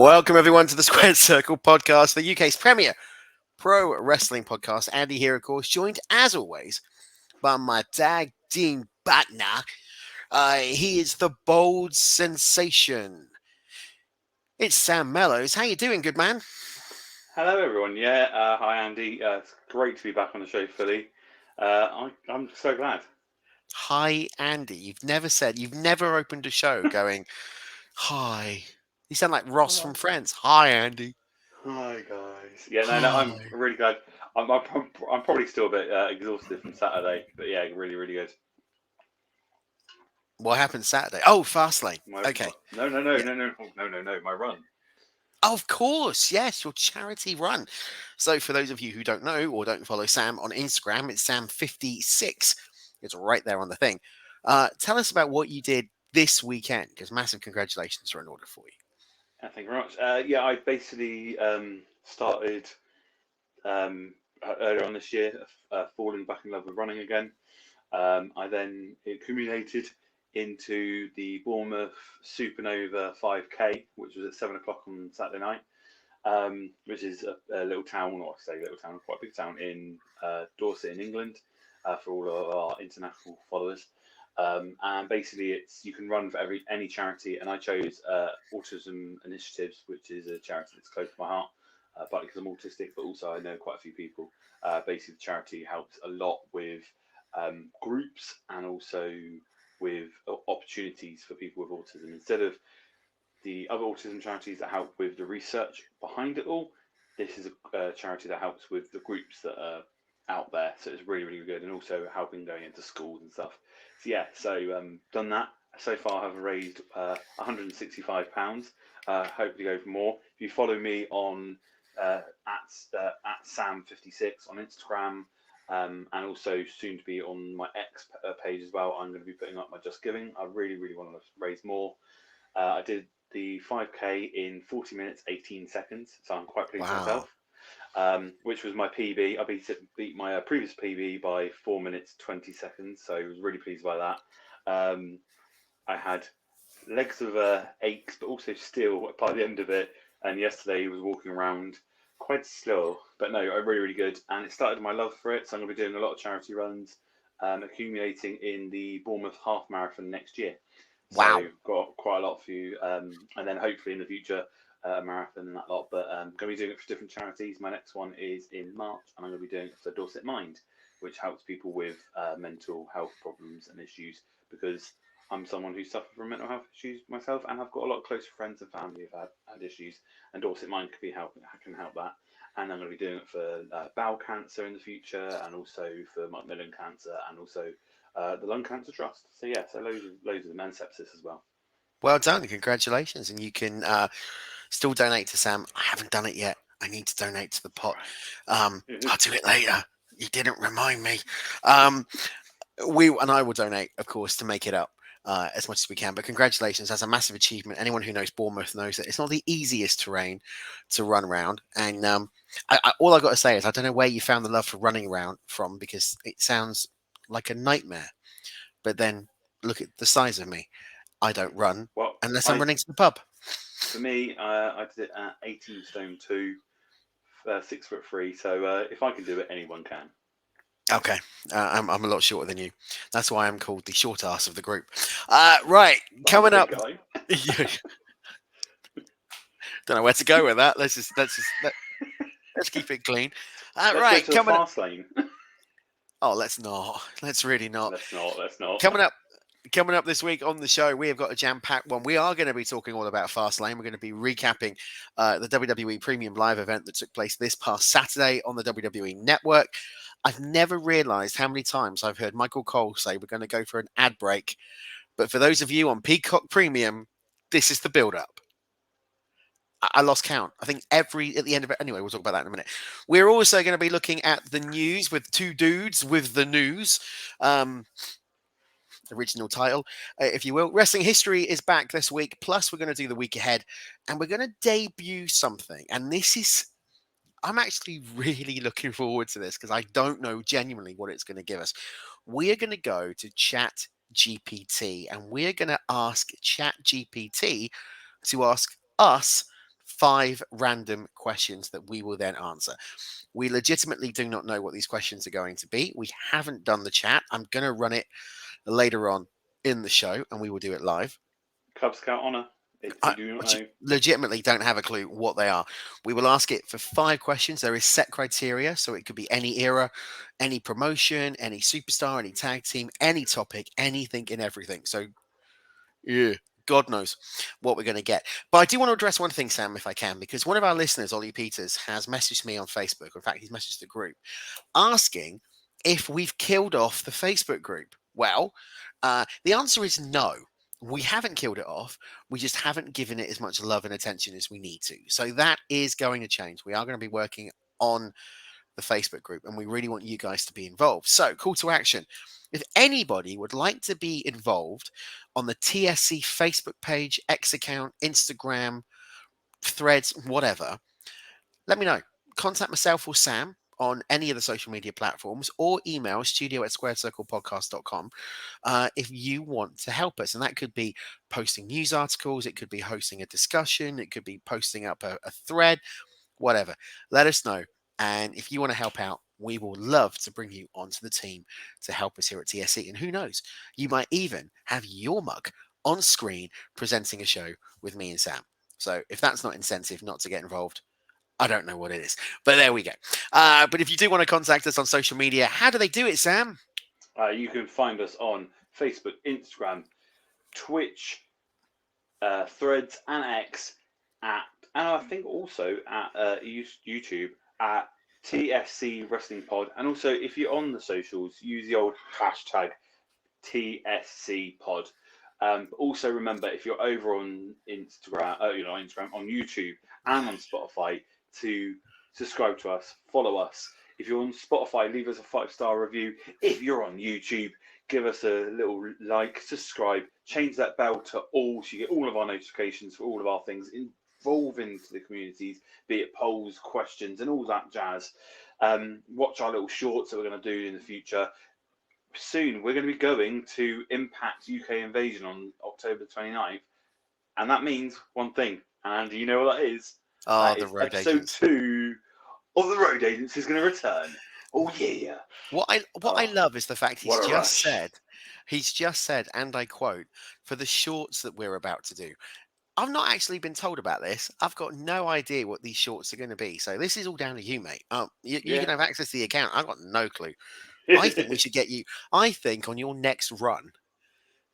Welcome everyone to the Squared Circle podcast, the UK's premier pro wrestling podcast. Andy here, of course, joined as always by my tag team partner. He is the bold sensation. It's Sam Mellows. How you doing, good man? Hello, everyone. Hi, Andy. It's great to be back on the show, Philly. I'm so glad. Hi, Andy. You've never opened a show going, hi. You sound like Ross from Friends. Hi, Andy. Hi, guys. I'm Hi. really glad. I'm probably still a bit exhausted from Saturday, but yeah, really, really good. What happened Saturday? Oh, Fastlane. Okay. No, Yeah. my run. Of course, yes, your charity run. So, for those of you who don't know or don't follow Sam on Instagram, it's Sam56. It's right there on the thing. Tell us about what you did this weekend, because massive congratulations are in order for you. Thank you very much. I basically started earlier on this year, falling back in love with running again. I then accumulated into the Bournemouth Supernova 5K, which was at 7 o'clock on Saturday night, which is a little town, or I say little town, quite a big town in Dorset in England, for all of our international followers. And basically, you can run for any charity, and I chose Autism Initiatives, which is a charity that's close to my heart, partly because I'm autistic, but also I know quite a few people. Basically, the charity helps a lot with groups and also with opportunities for people with autism. Instead of the other autism charities that help with the research behind it all, this is a charity that helps with the groups that are out there. So it's really, really good, and also helping going into schools and stuff. Done that. So far, I have raised £165. Hopefully, go for more. If you follow me on at Sam56 on Instagram, and also soon to be on my X page as well, I'm going to be putting up my Just Giving. I really, really want to raise more. I did the 5K in 40 minutes, 18 seconds, so I'm quite pleased with myself, which was my PB. I beat my previous PB by 4 minutes, 20 seconds, so I was really pleased by that. I had legs of aches, but also still by the end of it, and yesterday I was walking around quite slow, but no, really, really good. And it started my love for it, so I'm going to be doing a lot of charity runs, accumulating in the Bournemouth Half Marathon next year. Wow. So got quite a lot for you, and then hopefully in the future a marathon and that lot. But I'm going to be doing it for different charities. My next one is in March, and I'm going to be doing it for Dorset Mind, which helps people with mental health problems and issues, because I'm someone who suffers from mental health issues myself, and I've got a lot of close friends and family who've had issues, and Dorset Mind can help that. And I'm going to be doing it for bowel cancer in the future, and also for Macmillan cancer, and also the Lung Cancer Trust. So loads of them, and sepsis as well. Well done. Congratulations. And you can still donate to Sam. I haven't done it yet. I need to donate to the pot. I'll do it later. You didn't remind me. I will donate, of course, to make it up as much as we can. But congratulations, that's a massive achievement. Anyone who knows Bournemouth knows that it's not the easiest terrain to run around. And all I got to say is I don't know where you found the love for running around from, because it sounds like a nightmare. But then look at the size of me. I don't run unless I'm running to the pub. For me, I did it at 18 stone 2, 6'3". So if I can do it, anyone can. Okay, I'm a lot shorter than you. That's why I'm called the short ass of the group. Right, coming up. Don't know where to go with that. Let's keep it clean. Right, coming up. Fastlane. Oh, let's not. Let's really not. Let's not. Coming up this week on the show, we have got a jam-packed one. We are going to be talking all about Fastlane. We're going to be recapping the WWE Premium Live event that took place this past Saturday on the WWE Network. I've never realized how many times I've heard Michael Cole say we're going to go for an ad break. But for those of you on Peacock Premium, this is the build-up. I lost count. I think at the end of it. Anyway, we'll talk about that in a minute. We're also going to be looking at the news with two dudes with the news. Original title, if you will. Wrestling History is back this week. Plus, we're going to do the week ahead, and we're going to debut something. And I'm actually really looking forward to this, because I don't know genuinely what it's going to give us. We are going to go to ChatGPT, and we're going to ask ChatGPT to ask us 5 random questions that we will then answer. We legitimately do not know what these questions are going to be. We haven't done the chat. I'm going to run it later on in the show and we will do it live. Cub Scout honour, if I you do not know. legitimately don't have a clue what they are. We will ask it for 5 questions. There is set criteria, so it could be any era, any promotion, any superstar, any tag team, any topic, anything and everything. So, yeah, God knows what we're going to get. But I do want to address one thing, Sam, if I can, because one of our listeners, Ollie Peters, has messaged me on Facebook. In fact, he's messaged the group asking if we've killed off the Facebook group. Well, the answer is no. We haven't killed it off. We just haven't given it as much love and attention as we need to. So that is going to change. We are going to be working on the Facebook group and we really want you guys to be involved. So, call to action. If anybody would like to be involved on the TSC Facebook page, X account, Instagram, threads, whatever, let me know. Contact myself or Sam on any of the social media platforms or email studio@squaredcirclepodcast.com if you want to help us. And that could be posting news articles, it could be hosting a discussion, it could be posting up a thread, whatever. Let us know. And if you want to help out, we will love to bring you onto the team to help us here at TSC. And who knows, you might even have your mug on screen presenting a show with me and Sam. So if that's not incentive not to get involved, I don't know what it is, but there we go. But if you do want to contact us on social media, how do they do it, Sam? You can find us on Facebook, Instagram, Twitch, Threads, and X and I think also at YouTube at TSC Wrestling Pod. And also, if you're on the socials, use the old hashtag TSC Pod. But also remember, if you're over on Instagram, on YouTube and on Spotify, to subscribe to us, follow us. If you're on Spotify, leave us a 5-star review. If you're on YouTube, give us a little like, subscribe, change that bell to all so you get all of our notifications for all of our things involving the communities, be it polls, questions, and all that jazz. Watch our little shorts that we're going to do in the future. Soon we're going to be going to Impact UK Invasion on October 29th, and that means one thing, and you know what that is? Oh, That the is road episode agents. 2 of the Road Agents is going to return. Oh yeah! What I Oh, love is the fact what a rush! he's just said, and I quote, for the shorts that we're about to do. I've not actually been told about this. I've got no idea what these shorts are going to be. So this is all down to you, mate. You Yeah. can have access to the account. I've got no clue. I think we should get you. I think on your next run,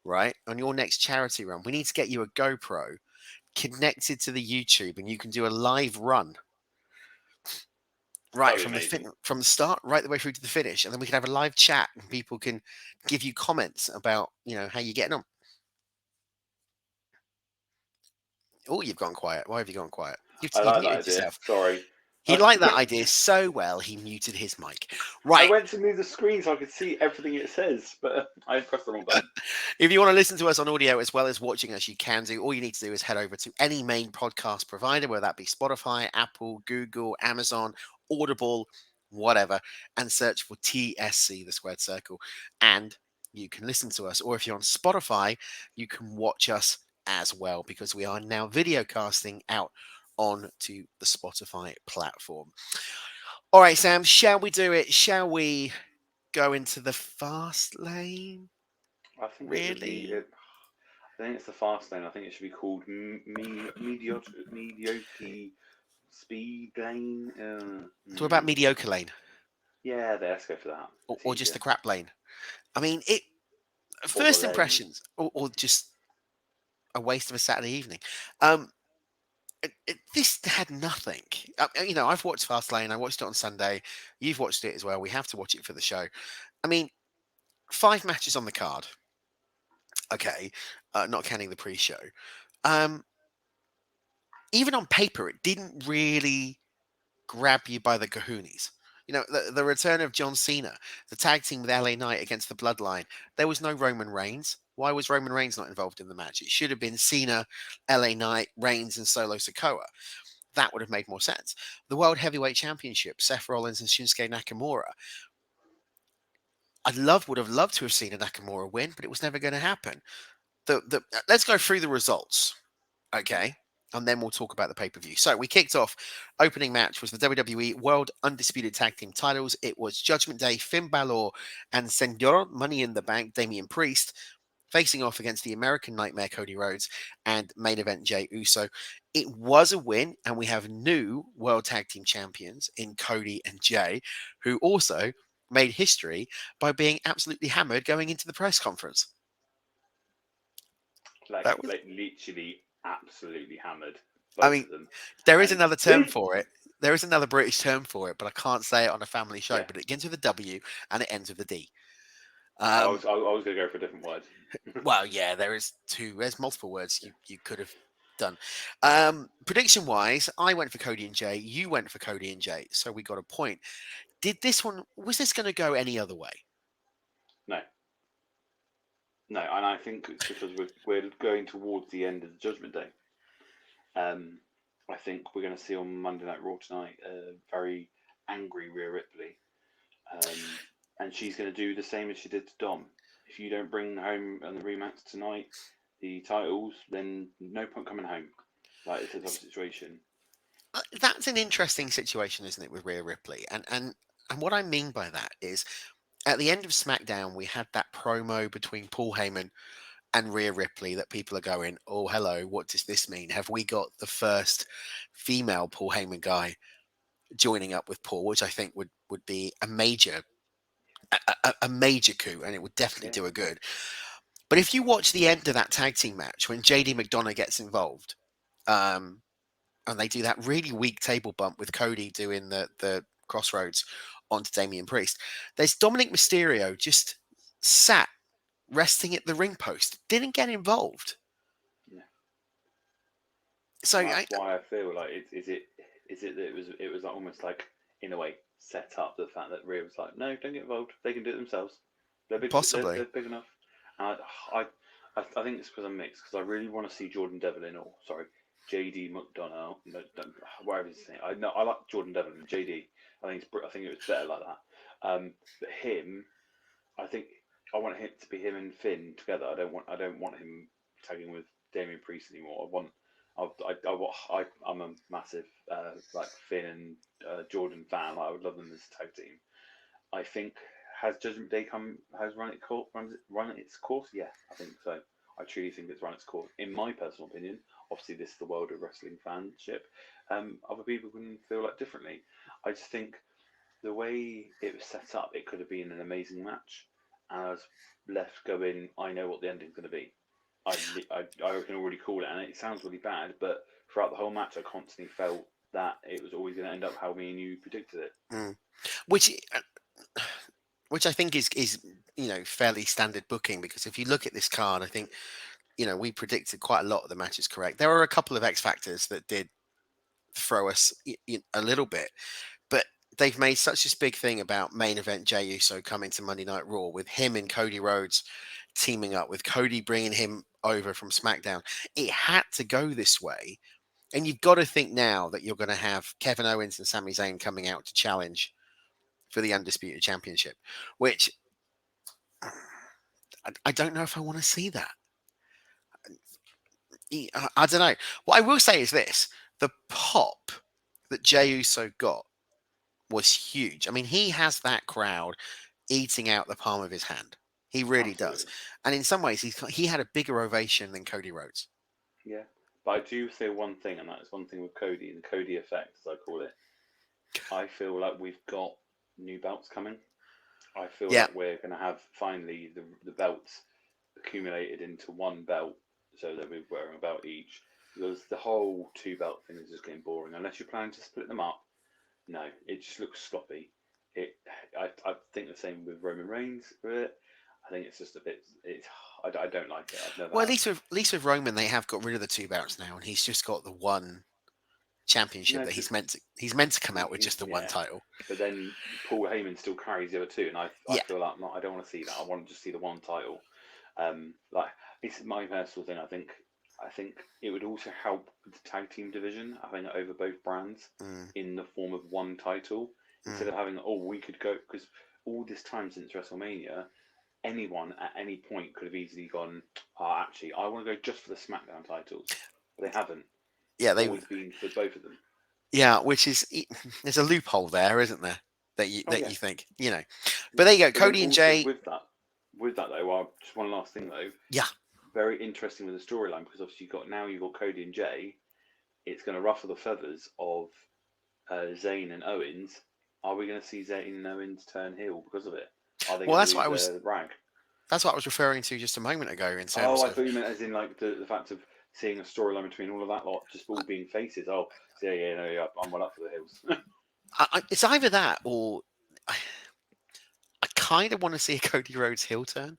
right, on your next charity run, we need to get you a GoPro connected to the YouTube, and you can do a live run right That'd be amazing. from the start right the way through to the finish, and then we can have a live chat, and people can give you comments about how you're getting on. Oh, you've gone quiet. Why have you gone quiet? I You've like that muted idea. yourself. Sorry. He liked that idea so well, he muted his mic. I Right. went to move the screen so I could see everything it says, but I pressed the wrong button. If you want to listen to us on audio as well as watching us, you can do. All you need to do is head over to any main podcast provider, whether that be Spotify, Apple, Google, Amazon, Audible, whatever, and search for TSC, the Squared Circle. And you can listen to us. Or if you're on Spotify, you can watch us as well, because we are now video casting out onto the Spotify platform. All right, Sam, shall we do it? Shall we go into the fast lane? I think it would be. Really? I think it's the fast lane. I think it should be called mediocre speed lane. So what about mediocre lane, Yeah, there. Let's go for that. It's or just easier. the crap lane? I mean, it. Or the First lane. impressions, or just a waste of a Saturday evening. Um, this had nothing. I've watched Fastlane. I watched it on Sunday. You've watched it as well. We have to watch it for the show. I mean, 5 matches on the card. Okay, not counting the pre-show. Um, Even on paper, it didn't really grab you by the kahoonies. The return of John Cena, the tag team with LA Knight against the Bloodline. There was no Roman Reigns. Why was Roman Reigns not involved in the match? It should have been Cena, LA Knight, Reigns, and Solo Sikoa. That would have made more sense. The World Heavyweight Championship, Seth Rollins and Shinsuke Nakamura. Would have loved to have seen a Nakamura win, but it was never going to happen. Let's go through the results. Okay. and then we'll talk about the pay-per-view. So we kicked off. Opening match was the WWE World Undisputed Tag Team titles. It was Judgment Day, Finn Balor, and Senor Money in the Bank, Damian Priest, facing off against the American Nightmare, Cody Rhodes, and main event Jey Uso. It was a win, and we have new World Tag Team champions in Cody and Jey, who also made history by being absolutely hammered going into the press conference. Like, That was, like literally, absolutely hammered, I both mean, of them. there is And another term for it. There is another British term for it, but I can't say it on a family show. yeah, But it begins with a W and it ends with a D. I Um, was I was going to go for a different word. well, yeah, there is two. There's multiple words Yeah. you could have done. Prediction wise, I went for Cody and Jey. You went for Cody and Jey, so we got a point. Did this one? Was this going to go any other way? No, no, and I think it's because we're going towards the end of the Judgment Day. Um, I think we're going to see on Monday Night Raw tonight a very angry Rhea Ripley, and she's going to do the same as she did to Dom. If you don't bring home on the rematch tonight the titles, then no point coming home. Like, it's a tough situation. That's an interesting situation, isn't it, with Rhea Ripley? And what I mean by that is, at the end of SmackDown, we had that promo between Paul Heyman and Rhea Ripley that people are going, "Oh, hello, what does this mean? Have we got the first female Paul Heyman guy joining up with Paul?" Which I think would be a major coup, and it would definitely Yeah, do a good. But if you watch the end of that tag team match when JD McDonough gets involved, um, and they do that really weak table bump with Cody doing the crossroads onto Damian Priest, there's Dominic Mysterio just sat resting at the ring post, didn't get involved. yeah. So And that's why I feel like is it that it was almost like, in a way, set up the fact that Rhea was like, no, don't get involved. They can do it themselves. They're big. They're possibly, big enough. And I think it's because I'm mixed, because I really want to see Jordan Devlin, or sorry, JD McDonough. No, whatever his name. I know I like Jordan Devlin. JD. I think it was better like that. But him, I think I want him to be him and Finn together. I don't want him tagging with Damian Priest anymore. I want I'm a massive like Finn and Jordan fan. Like, I would love them as a tag team. I think, has Judgment Day has run its course? Yeah, I think so. I truly think it's run its course. In my personal opinion, obviously this is the world of wrestling fanship. Other people can feel like differently. I just think the way it was set up, it could have been an amazing match. And I was left going, I know what the ending's going to be. I can already call it, and it sounds really bad, but throughout the whole match, I constantly felt that it was always going to end up how me and you predicted it. mm. which which I think is fairly standard booking, because if you look at this card, I think we predicted quite a lot of the matches correct. There were a couple of X factors that did throw us a little bit, but they've made such this big thing about main event Jey Uso coming to Monday Night Raw with him and Cody Rhodes teaming up, with Cody bringing him over from SmackDown. It had to go this way. And you've got to think now that you're going to have Kevin Owens and Sami Zayn coming out to challenge for the Undisputed Championship, which I don't know if I want to see that. I don't know. What I will say is this: the pop that Jey Uso got was huge. I mean, he has that crowd eating out the palm of his hand. He really does. Absolutely. And in some ways, he had a bigger ovation than Cody Rhodes. Yeah. But I do say one thing, and that is one thing with Cody, the Cody effect, as I call it. I feel like we've got new belts coming. I feel Yeah. like we're going to have finally the belts accumulated into one belt, so that we're wearing a belt each. Because the whole two belt thing is just getting boring. Unless you're planning to split them up, no, it just looks sloppy. I think the same with Roman Reigns with it. I think it's just a bit. I don't like it. I've never Well, have. at least with Roman, they have got rid of the two belts now, and he's just got the one championship No, that because he's meant to come out with just the one yeah. title. But then Paul Heyman still carries the other two, and I Yeah. feel like, no, I don't want to see that. I want to just see the one title. Like, it's my personal thing. I think it would also help with the tag team division. I think over both brands Mm, in the form of one title, instead mm. of having, oh, we could go, because all this time since WrestleMania, anyone at any point could have easily gone, oh, actually, I want to go just for the SmackDown titles, but they haven't. Yeah, they always been for both of them. yeah, which is there's a loophole there, isn't there? Oh That yeah, you think, you know. But yeah. there you go, But then Cody and also Jay. with that though, well, just one last thing though, Yeah. very interesting with the storyline because obviously you've got Cody and Jay. It's going to ruffle the feathers of Zayn and Owens. Are we going to see Zayn and Owens turn heel because of it? Are they Well, going to lose their rag? that's what I was referring to just a moment ago in Oh, terms I of thought you meant as in like the fact of seeing a storyline between all of that lot just all being faces. Oh, so yeah, no, yeah, I'm well up for the heels. it's either that or I, I kind of want to see a Cody Rhodes heel turn.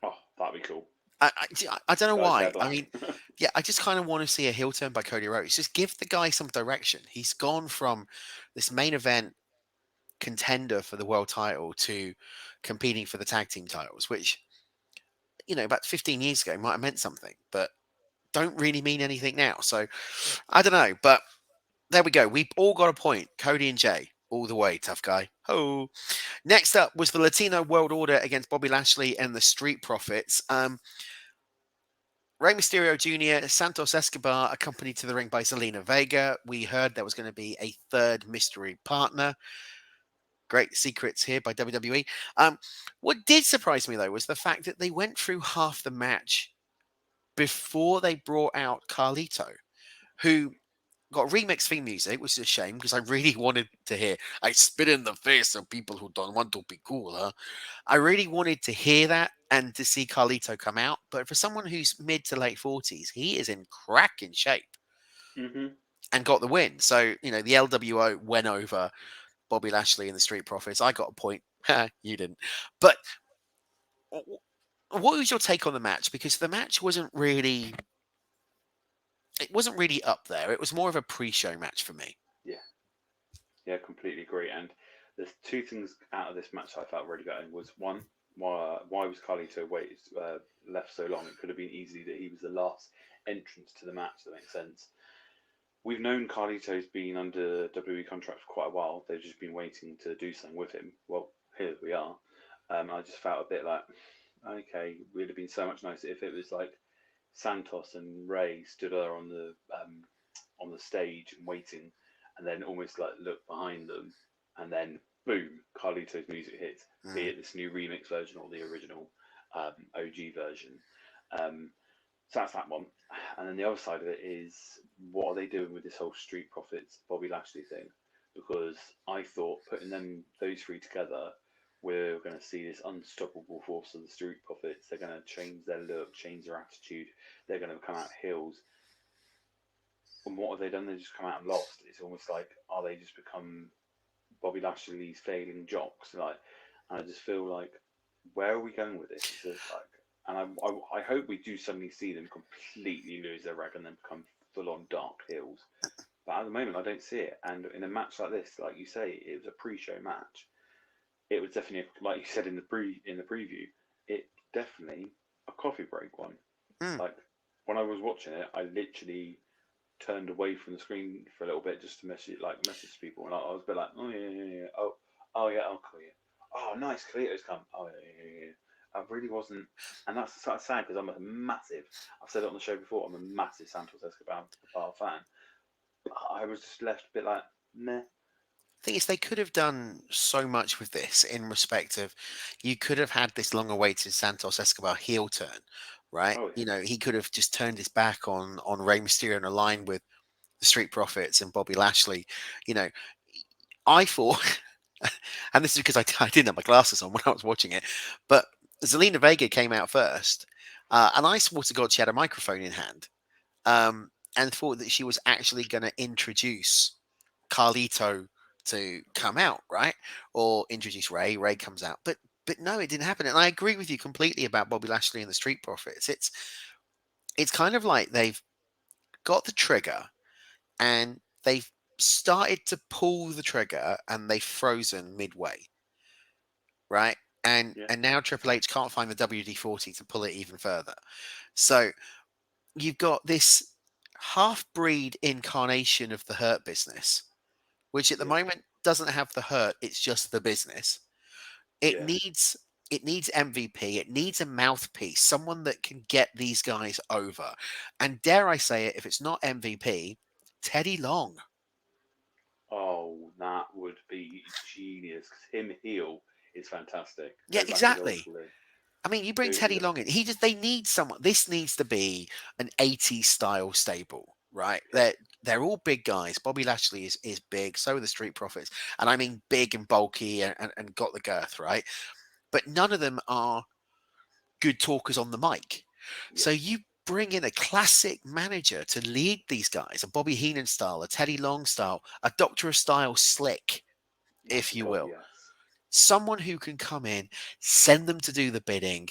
Oh, that'd be cool. I don't know Guys wear why. I black. mean, yeah, I just kind of want to see a heel turn by Cody Rhodes. Just give the guy some direction. He's gone from this main event contender for the world title to competing for the tag team titles, which, about 15 years ago might have meant something, but don't really mean anything now. So I don't know. But there we go. We've all got a point. Cody and Jay, all the way, tough guy. Ho. Next up was the Latino World Order against Bobby Lashley and the Street Profits. Rey Mysterio Jr., Santos Escobar, accompanied to the ring by Zelina Vega. We heard there was going to be a third mystery partner. Great secrets here by WWE. What did surprise me, though, was the fact that they went through half the match before they brought out Carlito, who got remixed theme music, which is a shame because I really wanted to hear I spit in the face of people who don't want to be cool, huh? I really wanted to hear that and to see Carlito come out. But for someone who's mid to late 40s, he is in cracking shape hmm and got the win. So, the LWO went over Bobby Lashley and the Street Profits. I got a point. You didn't. But what was your take on the match? Because the match wasn't really up there. It was more of a pre-show match for me. Yeah, yeah, completely agree. And there's two things out of this match I felt really good. Was one, why was Carlito left so long? It could have been easily that he was the last entrance to the match. That makes sense. We've known Carlito's been under WWE contract for quite a while. They've just been waiting to do something with him. Well, here we are. I just felt a bit like, okay, it would have been so much nicer if it was like Santos and Ray stood there on the stage and waiting, and then almost like look behind them, and then boom, Carlito's music hits, be Mm. it this new remix version or the original OG version. Um, so that's that one. And then the other side of it is what are they doing with this whole Street Profits Bobby Lashley thing? Because I thought putting those three together, we're going to see this unstoppable force of the Street Profits. They're going to change their look, change their attitude. They're going to come out heels. And what have they done? They just come out and lost. It's almost like are they just become Bobby Lashley's failing jocks? And I just feel like where are we going with this? Is this like and I hope we do suddenly see them completely lose their rag and then become full on dark heels. But at the moment, I don't see it. And in a match like this, like you say, it was a pre-show match. It was definitely, like you said in the preview, it definitely a coffee break one. Mm. Like when I was watching it, I literally turned away from the screen for a little bit just to message people, and I was a bit like, oh yeah, yeah, yeah, oh yeah, I'll call you. Oh nice, Cleo's come. Oh yeah, yeah, yeah. I really wasn't, and that's sort of sad because I'm a massive. I've said it on the show before. I'm a massive Santos Escobar fan. I was just left a bit like, meh. Thing is, they could have done so much with this in respect of you could have had this long-awaited Santos Escobar heel turn, right? Oh yeah, He could have just turned his back on Rey Mysterio and aligned with the Street Profits and Bobby Lashley. You know, I thought, and this is because I didn't have my glasses on when I was watching it, but Zelina Vega came out first, and I swore to God she had a microphone in hand, and thought that she was actually going to introduce Carlito to come out, right? Or introduce Ray. Ray comes out, but no, it didn't happen. And I agree with you completely about Bobby Lashley and the Street Profits. It's kind of like they've got the trigger and they've started to pull the trigger and they've frozen midway, right? And yeah, and now Triple H can't find the WD-40 to pull it even further. So you've got this half-breed incarnation of the Hurt Business, which at the yeah, moment doesn't have the hurt, it's just the business. It yeah, needs it needs MVP. It needs a mouthpiece, someone that can get these guys over. And dare I say it, if it's not MVP, Teddy Long. Oh, that would be genius. 'Cause him heel is fantastic. Yeah, Go back to the old exactly. school days. I mean, you bring Go to Teddy the Long in. They need someone. This needs to be an 80s style stable, right? yeah, They're all big guys. Bobby Lashley is big. So are the Street Profits, and I mean big and bulky and got the girth, right? But none of them are good talkers on the mic. yeah, So you bring in a classic manager to lead these guys, a Bobby Heenan style, a Teddy Long style, a Doctor Style slick, oh if you God, will. yes, Someone who can come in, send them to do the bidding,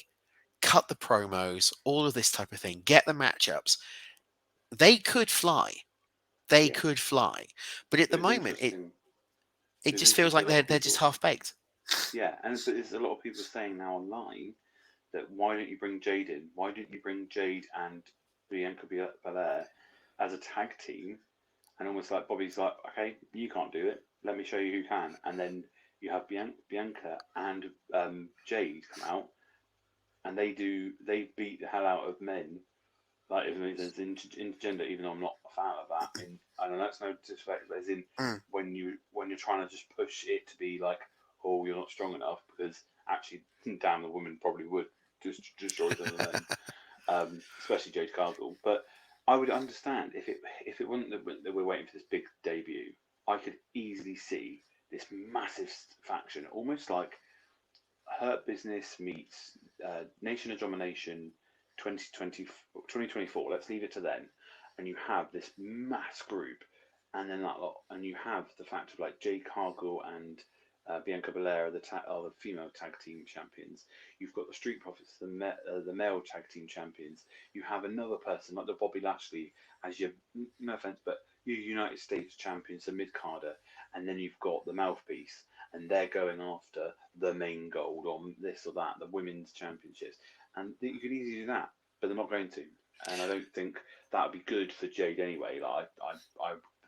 cut the promos, all of this type of thing, get the matchups. They could fly. They yeah. could fly. But at It the was moment, interesting. it It was just feels interesting. like A lot of they're just people, half baked. yeah, and but there's a lot of people saying now online that why don't you bring Jade in? Why didn't you bring Jade and Bianca Belair as a tag team? And almost like Bobby's like, okay, you can't do it. Let me show you who can. And then you have Bianca and Jade come out, and they beat the hell out of men. Like even if it's intergender, even though I'm not a fan of that. I know that's no disrespect, but as in Mm. when you're trying to just push it to be like, oh, you're not strong enough, because actually, damn, the women probably would just destroy some of the men, especially Jade Cargill. But I would understand if it wasn't that we're waiting for this big debut. I could easily see this massive faction, almost like Hurt Business meets Nation of Domination 2020, 2024. Let's leave it to then. And you have this mass group, and then that lot, and you have the fact of like Jade Cargill and Bianca Belair are the female tag team champions. You've got the Street Profits, the male tag team champions. You have another person like the Bobby Lashley as your, no offense, but your United States champions, the mid carder, and then you've got the mouthpiece, and they're going after the main gold on this or that, the women's championships, and you could easily do that, but they're not going to, and I don't think that would be good for Jade anyway.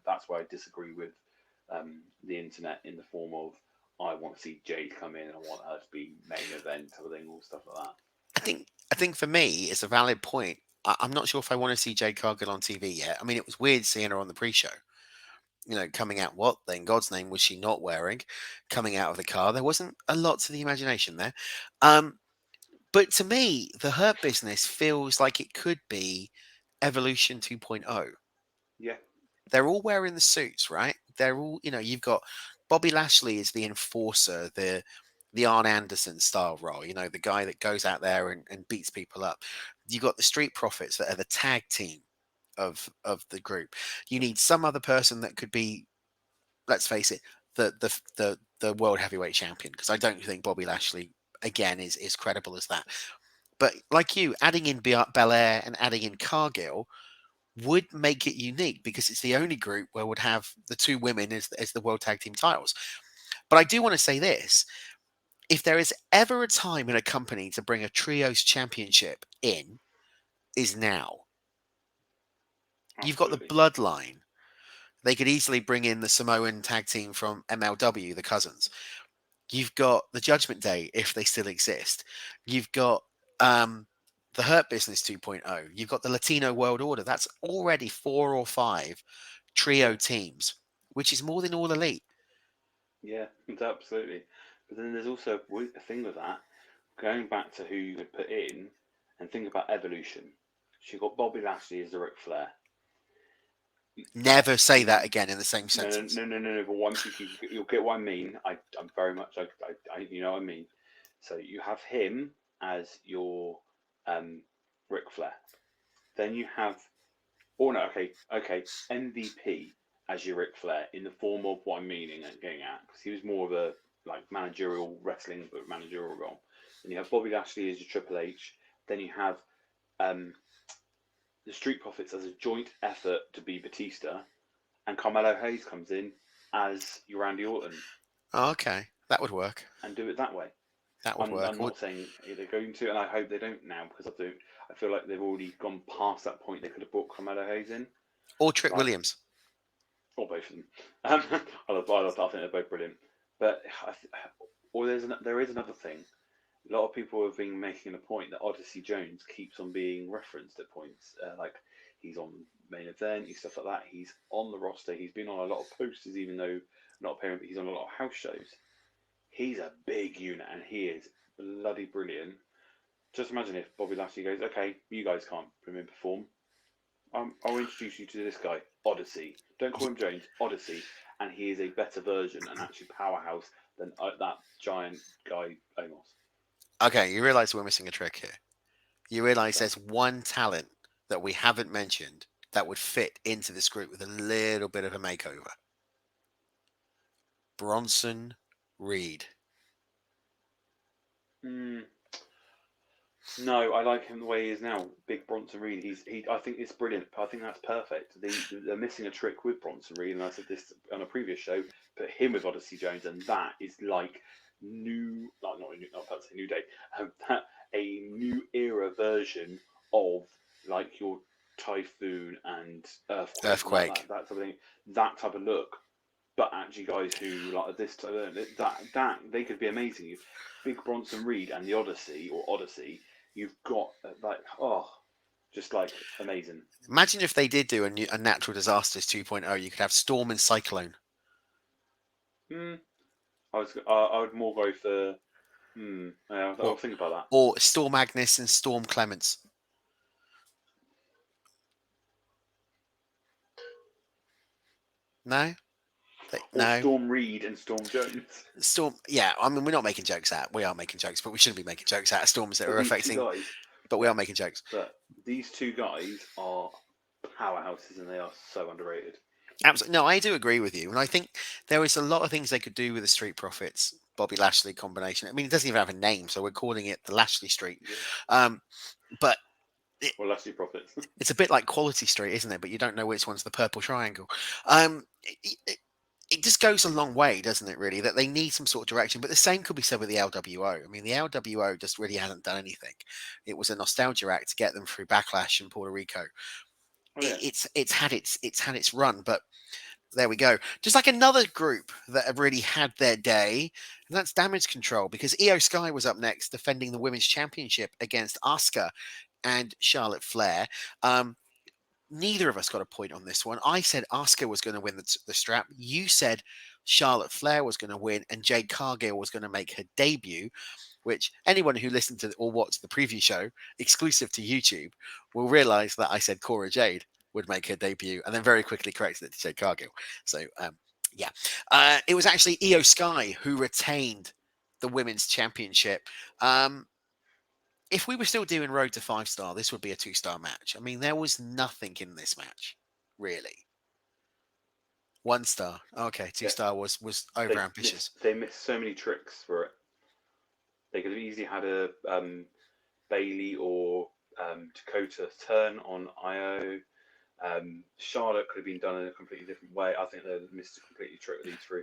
That's why I disagree with the internet in the form of I want to see Jade come in and I want her to be main event type of thing, all stuff like that. I think for me, it's a valid point. I'm not sure if I want to see Jade Cargill on TV yet. I mean, it was weird seeing her on the pre-show. Coming out, what in God's name was she not wearing? Coming out of the car, there wasn't a lot to the imagination there. Um, but to me, the Hurt Business feels like it could be Evolution 2.0. Yeah, They're all wearing the suits, right? They're all, you've got Bobby Lashley is the enforcer, the Arn Anderson style role, the guy that goes out there and beats people up. You've got the Street Profits that are the tag team of the group. You need some other person that could be, let's face it, the world heavyweight champion, because I don't think Bobby Lashley again is credible as that. But like you, adding in Belair and adding in Cargill would make it unique because it's the only group where would have the two women as the world tag team titles. But I do want to say this: if there is ever a time in a company to bring a trios championship in, is now. You've got the absolutely. bloodline. They could easily bring in the Samoan tag team from MLW, the Cousins. You've got the Judgment Day if they still exist. You've got the Hurt Business 2.0. You've got the Latino World Order. That's already 4 or 5 trio Yeah, teams, which is more than All Elite. yeah, absolutely. But then there's also a thing with that. Going back to who you could put in, and think about evolution. So you've got Bobby Lashley as the Ric Flair. Never say that You, again in the same no, no, sentence. no, no, no, no. But one, you'll get what I mean. I'm very much, you know what I mean. So you have him as your um, Ric Flair. Then you have, oh no, okay, MVP as your Ric Flair in the form of what I'm meaning and getting at, because he was more of a like managerial wrestling, but managerial role. Then you have Bobby Lashley as your Triple H. Then you have um, the Street Profits as a joint effort to be Batista, and Carmelo Hayes comes in as your Randy Orton, Oh, okay, that would work. and do it that way. That would I'm work. not saying they're going to, and I hope they don't now, because I feel like they've already gone past that point. They could have brought Carmelo Hayes in, Or Trick like, Williams. or both of them. I think they're both brilliant. But or there is another thing. a lot of people have been making a point that Odyssey Jones keeps on being referenced at points. Like he's on main event, he's stuff like that. He's on the roster. He's been on a lot of posters, even though not appearing, but he's on a lot of house shows. He's a big unit, and he is bloody brilliant. Just imagine if Bobby Lashley goes, "Okay, you guys can't bring him perform. I'll introduce you to this guy, Odyssey. Don't call him Jones, Odyssey, and he is a better version and actually powerhouse than that giant guy Omos." Okay, you realise we're missing a trick here. You realise So, there's one talent that we haven't mentioned that would fit into this group with a little bit of a makeover. Bronson Reed. mm, no, I like him the way he is now. Big Bronson Reed. He. I think it's brilliant. I think that's perfect. They're missing a trick with Bronson Reed, and I said this on a previous show. Put him with Odyssey Jones, and that is like new, like not about to say new day, that a new era version of like your Typhoon and Earthquake and Earthquake. that type of thing. That type of look, but actually guys who like this that they could be amazing. Big Bronson Reed and the Odyssey or Odyssey, you've got like just like amazing. Imagine if they did do a Natural Disasters 2.0. You could have Storm and Cyclone. Hmm. I would more go for yeah, I'll Or, think about that. or Storm Agnes and Storm Clements. No? Or No? Storm Reed and Storm Jones. Storm, yeah, I mean, we're not making jokes at. We are making jokes, but we shouldn't be making jokes out of storms that But are these two affecting. guys, But we yeah, are making jokes. but these two guys are powerhouses and they are so underrated. Absolutely. No, I do agree with you. And I think there is a lot of things they could do with the Street Profits Bobby Lashley combination. I mean, it doesn't even have a name, so we're calling it the Lashley Street. Yeah. Um, but Well, Lashley Profits. it's a bit like Quality Street, isn't it? But you don't know which one's the purple triangle. Um, it just goes a long way, doesn't it, really, that they need some sort of direction. But the same could be said with the LWO. I mean, the LWO just really hasn't done anything. It was a nostalgia act to get them through Backlash in Puerto Rico. Oh yeah. It's had its run, but there we go. Just like another group that have really had their day, and that's Damage Control, because Io Sky was up next defending the Women's Championship against Asuka and Charlotte Flair. Neither of us got a point on this one. I said Asuka was going to win the strap. You said Charlotte Flair was going to win, and Jade Cargill was going to make her debut, which anyone who listened to or watched the preview show, exclusive to YouTube, will realize that I said Cora Jade would make her debut and then very quickly corrected it to Jade Cargill. So, yeah. It was actually Io Sky who retained the women's championship. If we were still doing Road to 5-star, this would be a 2-star match. I mean, there was nothing in this match, really. 1 star. Okay, Yeah. 2-star was over ambitious. They missed so many tricks for it. They could have easily had a Bailey or Dakota turn on IO. Charlotte could have been done in a completely different way. I think they missed a completely trick with these three.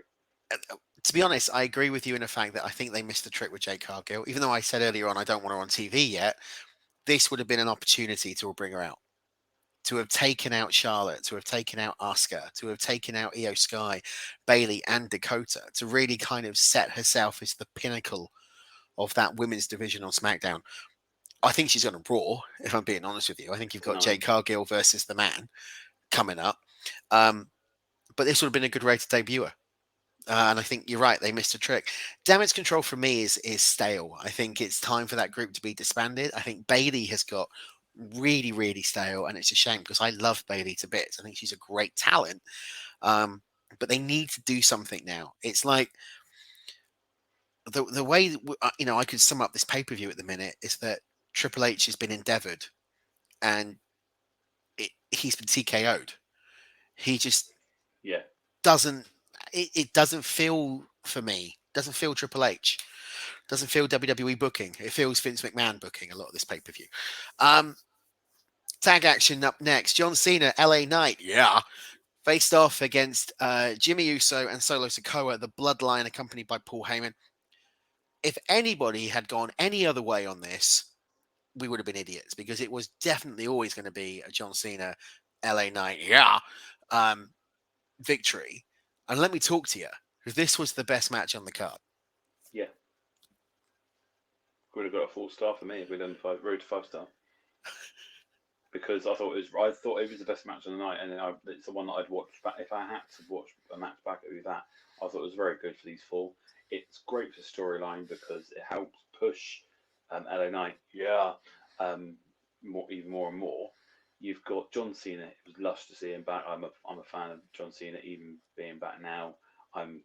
To be honest, I agree with you in the fact that I think they missed the trick with Jade Cargill. Even though I said earlier on I don't want her on TV yet, this would have been an opportunity to bring her out. To have taken out Charlotte, to have taken out Asuka, to have taken out Io Sky, Bailey, and Dakota, to really kind of set herself as the pinnacle of that women's division on SmackDown. I think she's going to Raw, if I'm being honest with you. I think you've got No, Jade Cargill versus the Man coming up. But this would have been a good way to debut her. And I think you're right; they missed a trick. Damage Control for me is stale. I think it's time for that group to be disbanded. I think Bailey has got really, really stale, and it's a shame because I love Bailey to bits. I think she's a great talent, but they need to do something now. It's like the way I could sum up this pay per view at the minute is that Triple H has been endeavored, and he's been TKO'd. He just yeah, doesn't. It doesn't feel for me. Doesn't feel Triple H. Doesn't feel WWE booking. It feels Vince McMahon booking a lot of this pay per view. Tag action up next. John Cena, LA Knight, yeah, faced off against Jimmy Uso and Solo Sikoa, the Bloodline, accompanied by Paul Heyman. If anybody had gone any other way on this, we would have been idiots because it was definitely always going to be a John Cena, LA Knight, yeah, victory. And let me talk to you, because this was the best match on the card. yeah. would have got a 4 star for me if we'd done road to 5 star. Because I thought it was the best match of the night, and it's the one that I'd watch back if I had to watch a match back. It would be that. I thought it was very good for these four. It's great for storyline because it helps push LA Knight, even more and more. You've got John Cena. It was lush to see him back. I'm a fan of John Cena, even being back now. I'm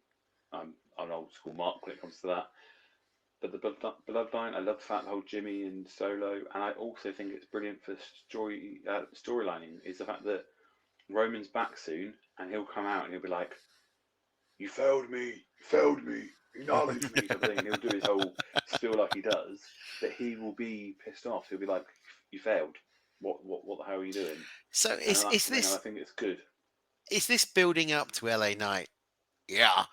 an old school Mark when it comes to that. But the bloodline, I love the fact the whole Jimmy and Solo, and I also think it's brilliant for storylining. Is the fact that Roman's back soon, and he'll come out and he'll be like, "You failed me, acknowledge me," type of thing, and he'll do his whole spiel like he does. But he will be pissed off. He'll be like, "You failed. What the hell are you doing?" So And is that's is the thing, and I this think it's good. is this building up to LA Knight? Yeah,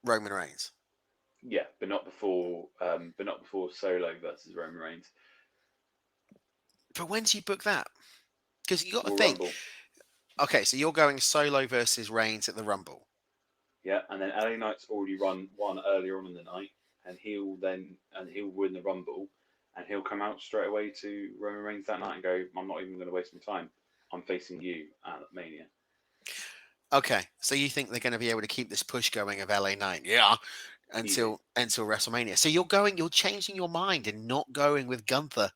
Roman Reigns. Yeah, but not before. But not before Solo versus Roman Reigns. But when do you book that? Because you got to Royal think. Rumble. Okay, so you're going Solo versus Reigns at the Rumble. Yeah, and then LA Knight's already run one earlier on in the night, and he'll win the Rumble, and he'll come out straight away to Roman Reigns that night and go, "I'm not even going to waste my time. I'm facing you at Mania." Okay, so you think they're going to be able to keep this push going of LA Knight? Yeah, Easy. until WrestleMania. So you're changing your mind and not going with Gunther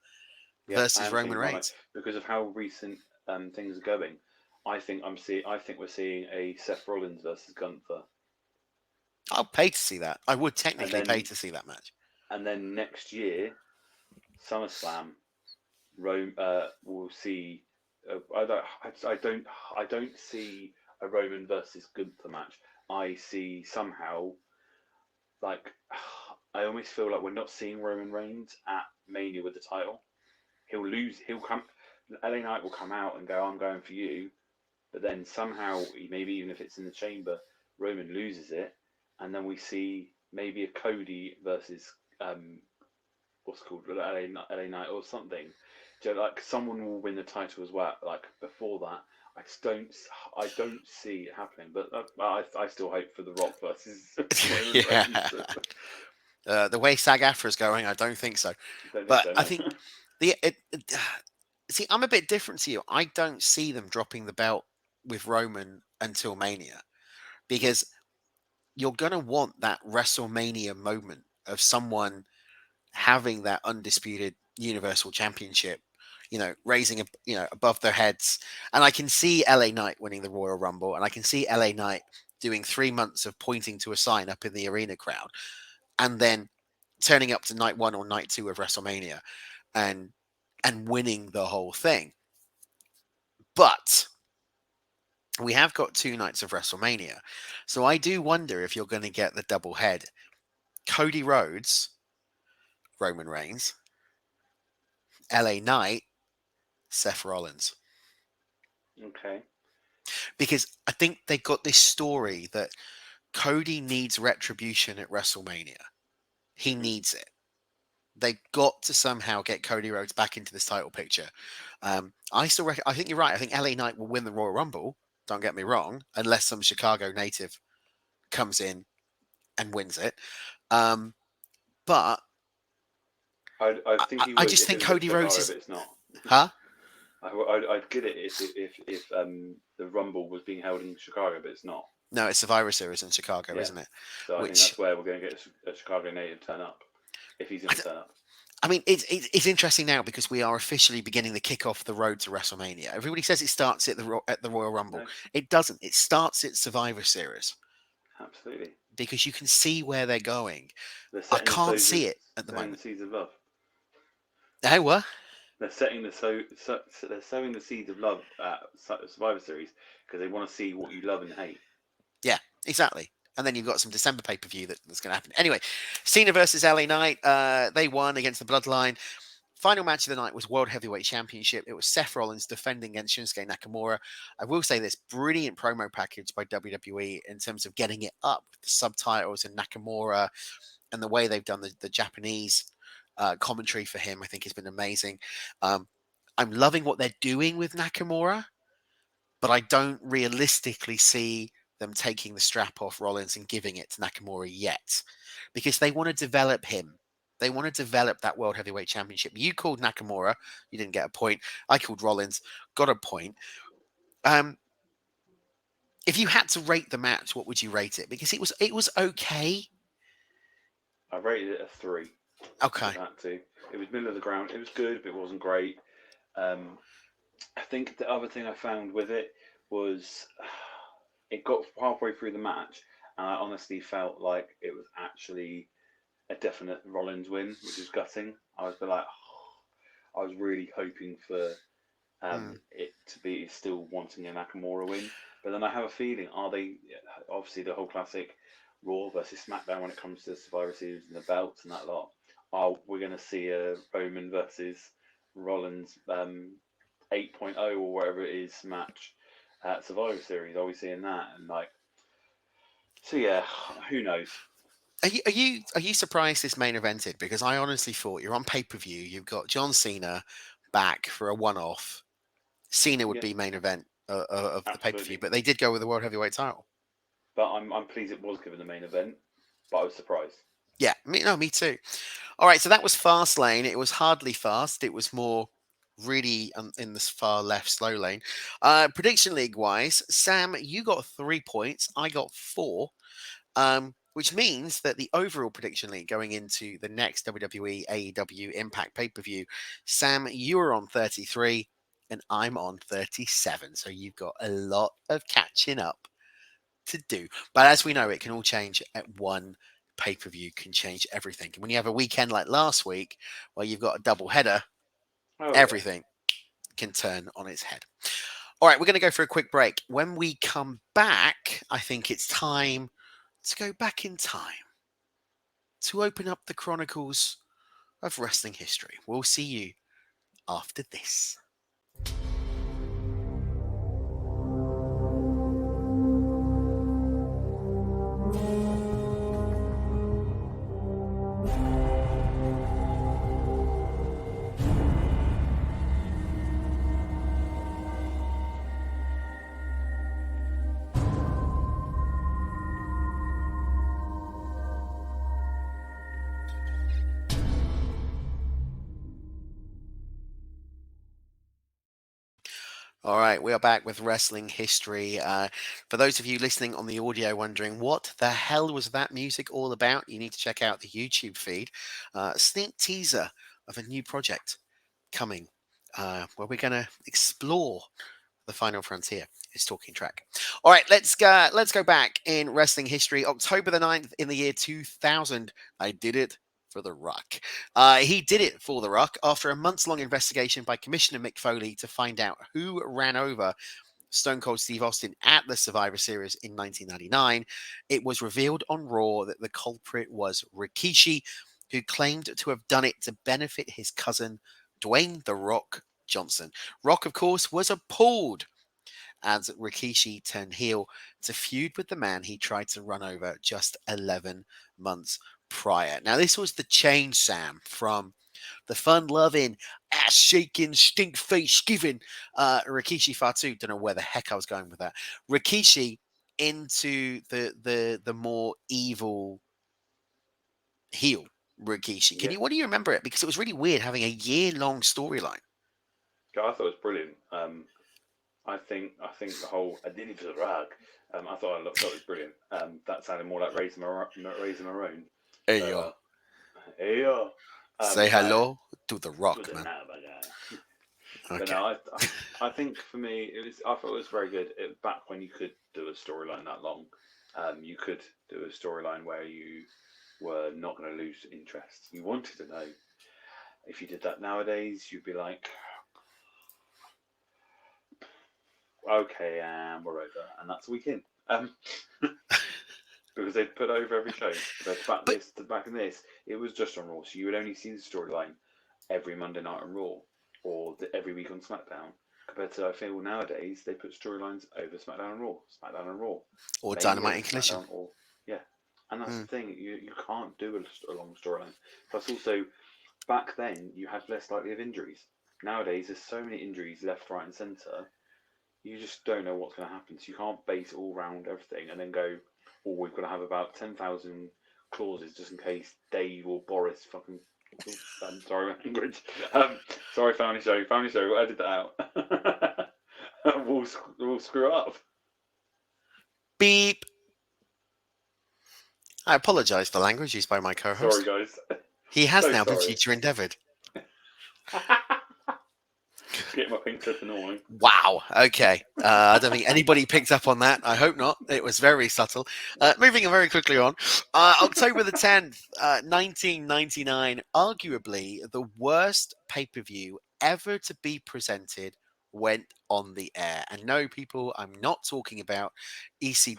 Yeah, I versus am Roman changing my mind Reigns. because of how recent things are going. I think we're seeing a Seth Rollins versus Gunther, I'll pay to see that. I would and technically pay then to see that match. next year SummerSlam, Rome will see. I don't see a Roman versus Gunther match. I see somehow like I almost feel like we're not seeing Roman Reigns at Mania with the title. He'll lose. He'll come. LA Knight will come out and go, "I'm going for you," but then somehow, maybe even if it's in the chamber, Roman loses it, and then we see maybe a Cody versus what's called LA Knight or something. So, like someone will win the title as well. Like before that, I don't see it happening. But I still hope for The Rock versus Roman Reigns. Yeah, the way SAG-AFTRA's going, I don't think so. Don't think But so. I No. think see, I'm a bit different to you. I don't see them dropping the belt with Roman until Mania Mm. because you're going to want that WrestleMania moment of someone having that undisputed Universal Championship, raising above their heads. And I can see LA Knight winning the Royal Rumble, and I can see LA Knight doing 3 months of pointing to a sign up in the arena crowd, and then turning up to night one or night two of WrestleMania and winning the whole thing. But we have got 2 nights of WrestleMania. So I do wonder if you're going to get the double head. Cody Rhodes, Roman Reigns, LA Knight, Seth Rollins. Okay. Because I think they got this story that Cody needs retribution at WrestleMania. He Hmm. needs it. They've got to somehow get Cody Rhodes back into this title picture. I still reckon, I think you're right. I think LA Knight will win the Royal Rumble. Don't get me wrong, unless some Chicago native comes in and wins it. Um, but I think he I would just if it think was at Cody Rhodes Chicago, is, but it's not. huh? I'd get it if the Rumble was being held in Chicago, but it's not. No, it's Survivor Series in Chicago, Yeah. isn't it? So I think Which that's where we're going to get a Chicago native turn up, if he's I, going to turn up. I mean, it's interesting now because we are officially beginning the kick off the road to WrestleMania. Everybody says it starts at the Royal Rumble. No, It doesn't. It starts at Survivor Series absolutely. because you can see where they're going. They're I setting can't see it at the sowing the moment. seeds of love. Hey, what? They're setting they're sowing the seeds of love at Survivor Series because they want to see what you love and hate. Yeah, exactly. And then you've got some December pay per view that's going to happen. Anyway, Cena versus LA Knight. They won against the Bloodline. Final match of the night was World Heavyweight Championship. It was Seth Rollins defending against Shinsuke Nakamura. I will say this brilliant promo package by WWE in terms of getting it up with the subtitles and Nakamura and the way they've done the Japanese commentary for him. I think has been amazing. Um, I'm loving what they're doing with Nakamura, but I don't realistically see them taking the strap off Rollins and giving it to Nakamura yet because they want to develop him. They want to develop that World Heavyweight Championship. You called Nakamura, you didn't get a point. I called Rollins, got a point. Um, if you had to rate the match, what would you rate it? Because it was okay. I rated it a 3. Okay. If I had to. It was middle of the ground. It was good, but it wasn't great. Um, I think the other thing I found with it was it got halfway through the match, and I honestly felt like it was actually a definite Rollins win, which is gutting. I was like, I was really hoping for Mm. it to be still wanting a Nakamura win, but then I have a feeling are they obviously the whole classic Raw versus SmackDown when it comes to Survivor Series and the belts and that lot. Are we going to see a Roman versus Rollins 8.0 or whatever it is match at Survivor Series? Are we seeing that? And like, so yeah, who knows? Are you surprised this main evented? Because I honestly thought you're on pay per view. You've got John Cena back for a one off. Cena would Yeah, be main event of the pay per view, absolutely. but they did go with the World Heavyweight title. But I'm pleased it was given the main event, but I was surprised. Yeah, me too. All right, so that was fast lane. It was hardly fast. It was more really in this far left slow lane. Prediction league wise, Sam, you got 3 points. I got four. Which means that the overall prediction league going into the next WWE AEW Impact pay per view, Sam, you are on 33 and I'm on 37. So you've got a lot of catching up to do. But as we know, it can all change at one pay per view, can change everything. And when you have a weekend like last week where you've got a double header, Oh yeah. everything can turn on its head. All right, we're going to go for a quick break. When we come back, I think it's time to go back in time to open up the chronicles of wrestling history. We'll see you after this. All right, we are back with wrestling history. For those of you listening on the audio wondering what the hell was that music all about, you need to check out the YouTube feed. Sneak teaser of a new project coming where we're going to explore the final frontier. Is talking track. All right, let's go back in wrestling history. October the 9th in the year 2000. I did it for The Rock. He did it for The Rock after a months-long investigation by Commissioner Mick Foley to find out who ran over Stone Cold Steve Austin at the Survivor Series in 1999. It was revealed on Raw that the culprit was Rikishi, who claimed to have done it to benefit his cousin, Dwayne The Rock Johnson. Rock, of course, was appalled as Rikishi turned heel to feud with the man he tried to run over just 11 months prior. Now, this was the change, Sam, from the fun-loving, ass-shaking, stink-face giving Rikishi Fatu. Don't know where the heck I was going with that. Rikishi into the more evil heel Rikishi. Yeah. What do you remember it? Because it was really weird having a year-long storyline. Yeah, I thought it was brilliant. I think the whole I did it for the rag. I thought it was brilliant. That sounded more like Razor Marone. Hey So yo, hey yo, say no, hello to the to Rock, the man. Naba guy. But Okay. no, I think for me I thought it was very good. Back when you could do a storyline that long, you could do a storyline where you were not going to lose interest. You wanted to know. If you did that nowadays, you'd be like, okay, we're over, and that's a week in. Because they'd put over every show. But But back in this, it was just on Raw, so you would only see the storyline every Monday night on Raw or every week on SmackDown. Compared to I feel nowadays they put storylines over SmackDown and Raw, SmackDown and Raw, or maybe Dynamite over and Collision. SmackDown or yeah. And that's Mm. the thing, you can't do a long storyline. Plus, also back then you had less likely of injuries. Nowadays, there's so many injuries left, right, and centre you just don't know what's going to happen. So you can't base it all around everything and then go, oh, we've got to have about 10,000 clauses just in case Dave or Boris fucking. Sorry, my language. Sorry, family show. Family show. We'll edit that out. we'll screw up. Beep. I apologise for the language used by my Sorry, co-host. guys. He has So now been sorry. future endeavoured. Get my pink slip annoying. Wow. Okay. I don't think anybody picked up on that. I hope not. It was very subtle. Moving very quickly on. October the 10th, 1999, arguably the worst pay per view ever to be presented went on the air. And no, people, I'm not talking about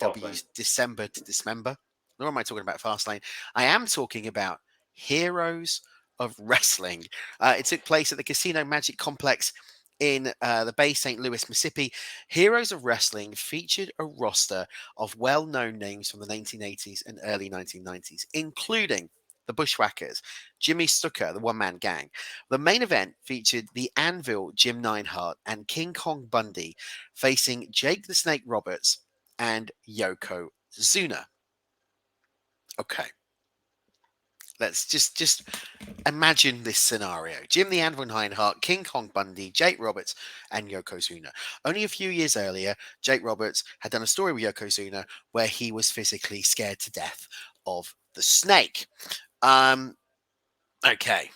Fastlane. ECW's December to Dismember, nor am I talking about Fastlane. I am talking about Heroes of Wrestling. It took place at the Casino Magic Complex in the Bay St. Louis, Mississippi. Heroes of Wrestling featured a roster of well known names from the 1980s and early 1990s, including the Bushwhackers, Jimmy Snuka, the one man gang. The main event featured the Anvil, Jim Neidhart, and King Kong Bundy facing Jake the Snake Roberts and Yokozuna. Okay. Let's just imagine this scenario. Jim the Anvil Neidhart, King Kong Bundy, Jake Roberts, and Yokozuna. Only a few years earlier, Jake Roberts had done a story with Yokozuna where he was physically scared to death of the snake. Okay.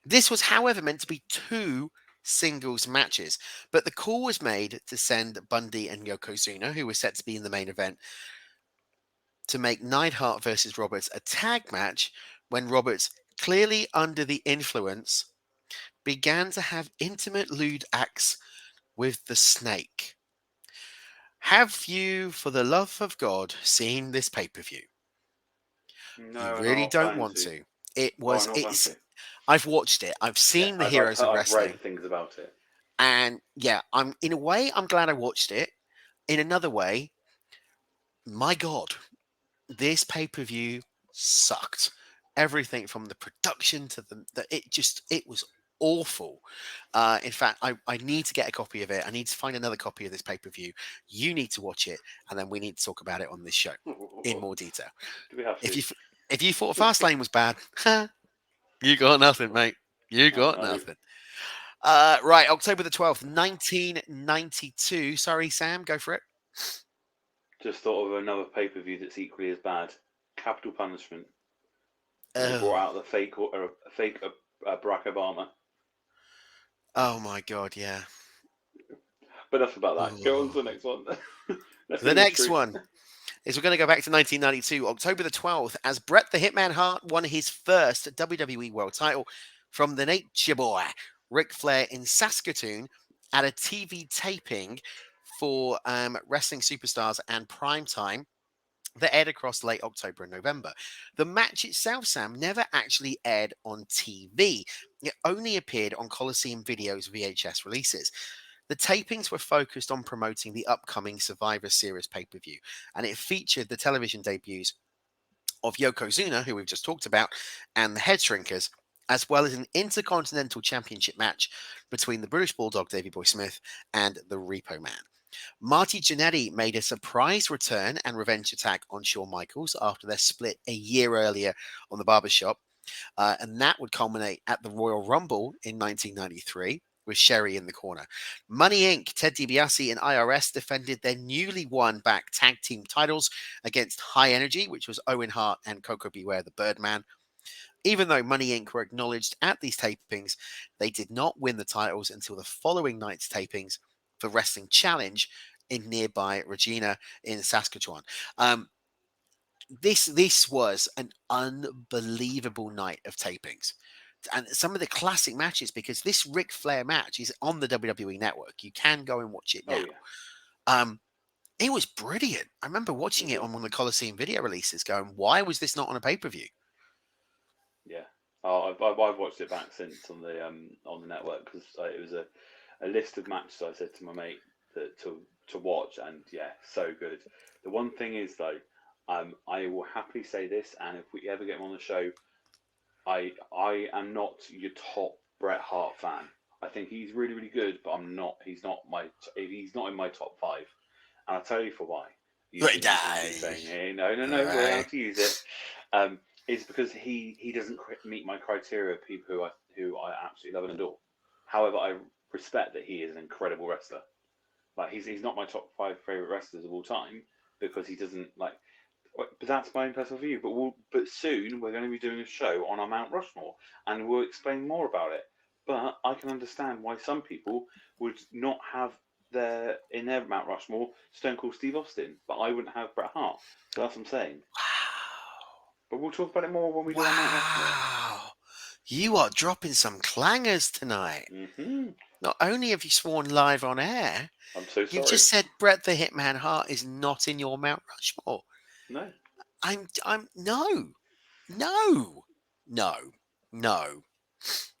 This was, however, meant to be two singles matches, but the call was made to send Bundy and Yokozuna, who were set to be in the main event, to make Neidhart versus Roberts a tag match when Roberts, clearly under the influence, began to have intimate lewd acts with the snake. Have you, for the love of God, seen this pay per view? You No, really not don't plan want to. to. Oh, not plan It's, to. I've watched it. I've Yeah, seen the Heroes of I've read Wrestling. things about it. And yeah, in a way, I'm glad I watched it. In another way, my God, this pay per view sucked. Everything from the production to it was awful. In fact, I need to get a copy of it. I need to find another copy of this pay per view. You need to watch it, and then we need to talk about it on this show in more detail. Do we have If to? you if you thought Fastlane was bad, you got nothing, mate. You Oh got no. nothing. Right, October the 12th, 1992. Sorry, Sam, go for it. Just thought of another pay per view that's equally as bad. Capital Punishment. When they brought Oh, out the fake Barack Obama. oh my God, yeah. But enough about that. Go on to Ooh. the next one. Let's The get in the next street. one is we're going to go back to 1992, October the 12th, as Bret the Hitman Hart won his first WWE World title from the Nature Boy, Ric Flair, in Saskatoon at a TV taping for Wrestling Superstars and Primetime that aired across late October and November. The match itself, Sam, never actually aired on TV. It only appeared on Coliseum Video's VHS releases. The tapings were focused on promoting the upcoming Survivor Series pay per view, and it featured the television debuts of Yokozuna, who we've just talked about, and the Head Shrinkers, as well as an Intercontinental Championship match between the British Bulldog Davey Boy Smith and the Repo Man. Marty Jannetty made a surprise return and revenge attack on Shawn Michaels after their split a year earlier on the Barbershop, and that would culminate at the Royal Rumble in 1993 with Sherry in the corner. Money Inc., Ted DiBiase, and IRS defended their newly won back tag team titles against High Energy, which was Owen Hart and Coco Beware, the Birdman. Even though Money Inc. were acknowledged at these tapings, they did not win the titles until the following night's tapings for Wrestling Challenge in nearby Regina in Saskatchewan. This was an unbelievable night of tapings. And some of the classic matches, because this Ric Flair match is on the WWE Network. You can go and watch it Oh now. yeah. Um, it was brilliant. I remember watching Was it it? on one of the Coliseum video releases, going, "Why was this not on a pay per view?" Yeah. Oh, I've watched it back since on the network because it was a list of matches I said to my mate to watch, and yeah, so good. The one thing is though, I will happily say this, and if we ever get him on the show, I am not your top Bret Hart fan. I think he's really good, but I'm not. He's not my. He's not in my top five, and I'll tell you for why. Right, using English die. saying here. No, no, All no, we're right. allowed to use it. Um, it's because he doesn't meet my criteria of people who I absolutely love and adore. However, I respect that he is an incredible wrestler. Like he's not my top five favorite wrestlers of all time because he doesn't like. But that's my own personal view. But soon we're going to be doing a show on our Mount Rushmore, and we'll explain more about it. But I can understand why some people would not have their Mount Rushmore Stone Cold Steve Austin, but I wouldn't have Bret Hart. So that's what I'm saying. But we'll talk about it more when we do our Mount Rushmore. Wow. You are dropping some clangers tonight. Hmm. Not only have you sworn live on air, I'm so you've sorry. just said Bret the Hitman Hart is not in your Mount Rushmore. No. No, no, no, no.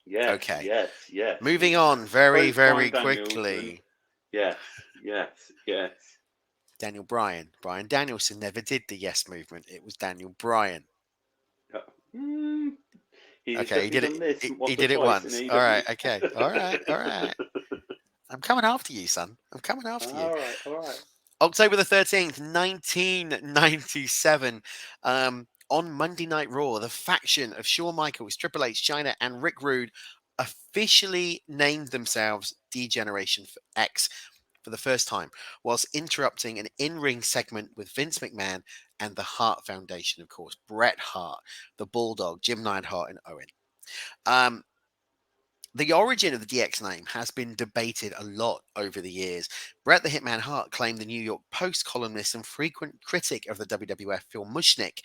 Yes. Okay. Yes. Yes. Moving on very, Both Brian very Danielson. quickly. Yes. Yes. Yes. Daniel Bryan. Bryan Danielson never did the yes movement. It was Daniel Bryan. Hmm. He's Okay, he definitely did done it. this He once or did it twice in once. All right. AEW. Okay. All right. All right. I'm coming after you, son. I'm coming after you. All right, all right. October the 13th, 1997. On Monday Night Raw, the faction of Shawn Michaels, Triple H, China, and Rick Rude officially named themselves D-Generation X for the first time, whilst interrupting an in-ring segment with Vince McMahon and the Hart Foundation, of course, Bret Hart, the Bulldog, Jim Neidhart, and Owen. Um, the origin of the DX name has been debated a lot over the years. Bret the Hitman Hart claimed the New York Post columnist and frequent critic of the WWF, Phil Mushnick,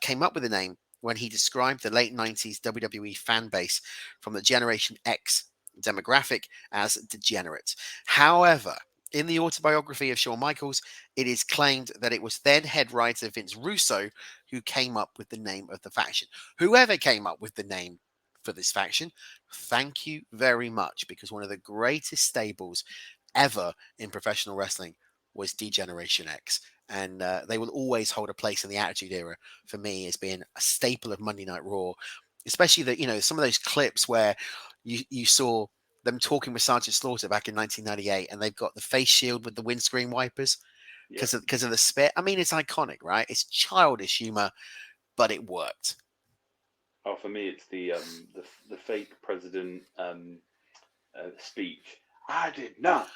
came up with the name when he described the late 90s WWE fan base from the Generation X demographic as degenerate. However, in the autobiography of Shawn Michaels, it is claimed that it was then head writer Vince Russo who came up with the name of the faction. Whoever came up with the name for this faction, thank you very much, because one of the greatest stables ever in professional wrestling was D-Generation X. And they will always hold a place in the Attitude Era for me as being a staple of Monday Night Raw, especially that, some of those clips where you saw them talking with Sergeant Slaughter back in 1998, and they've got the face shield with the windscreen wipers Yep. because of the spit. I mean, it's iconic, right? It's childish humor, but it worked. Oh, for me, it's the fake president speech. I did not.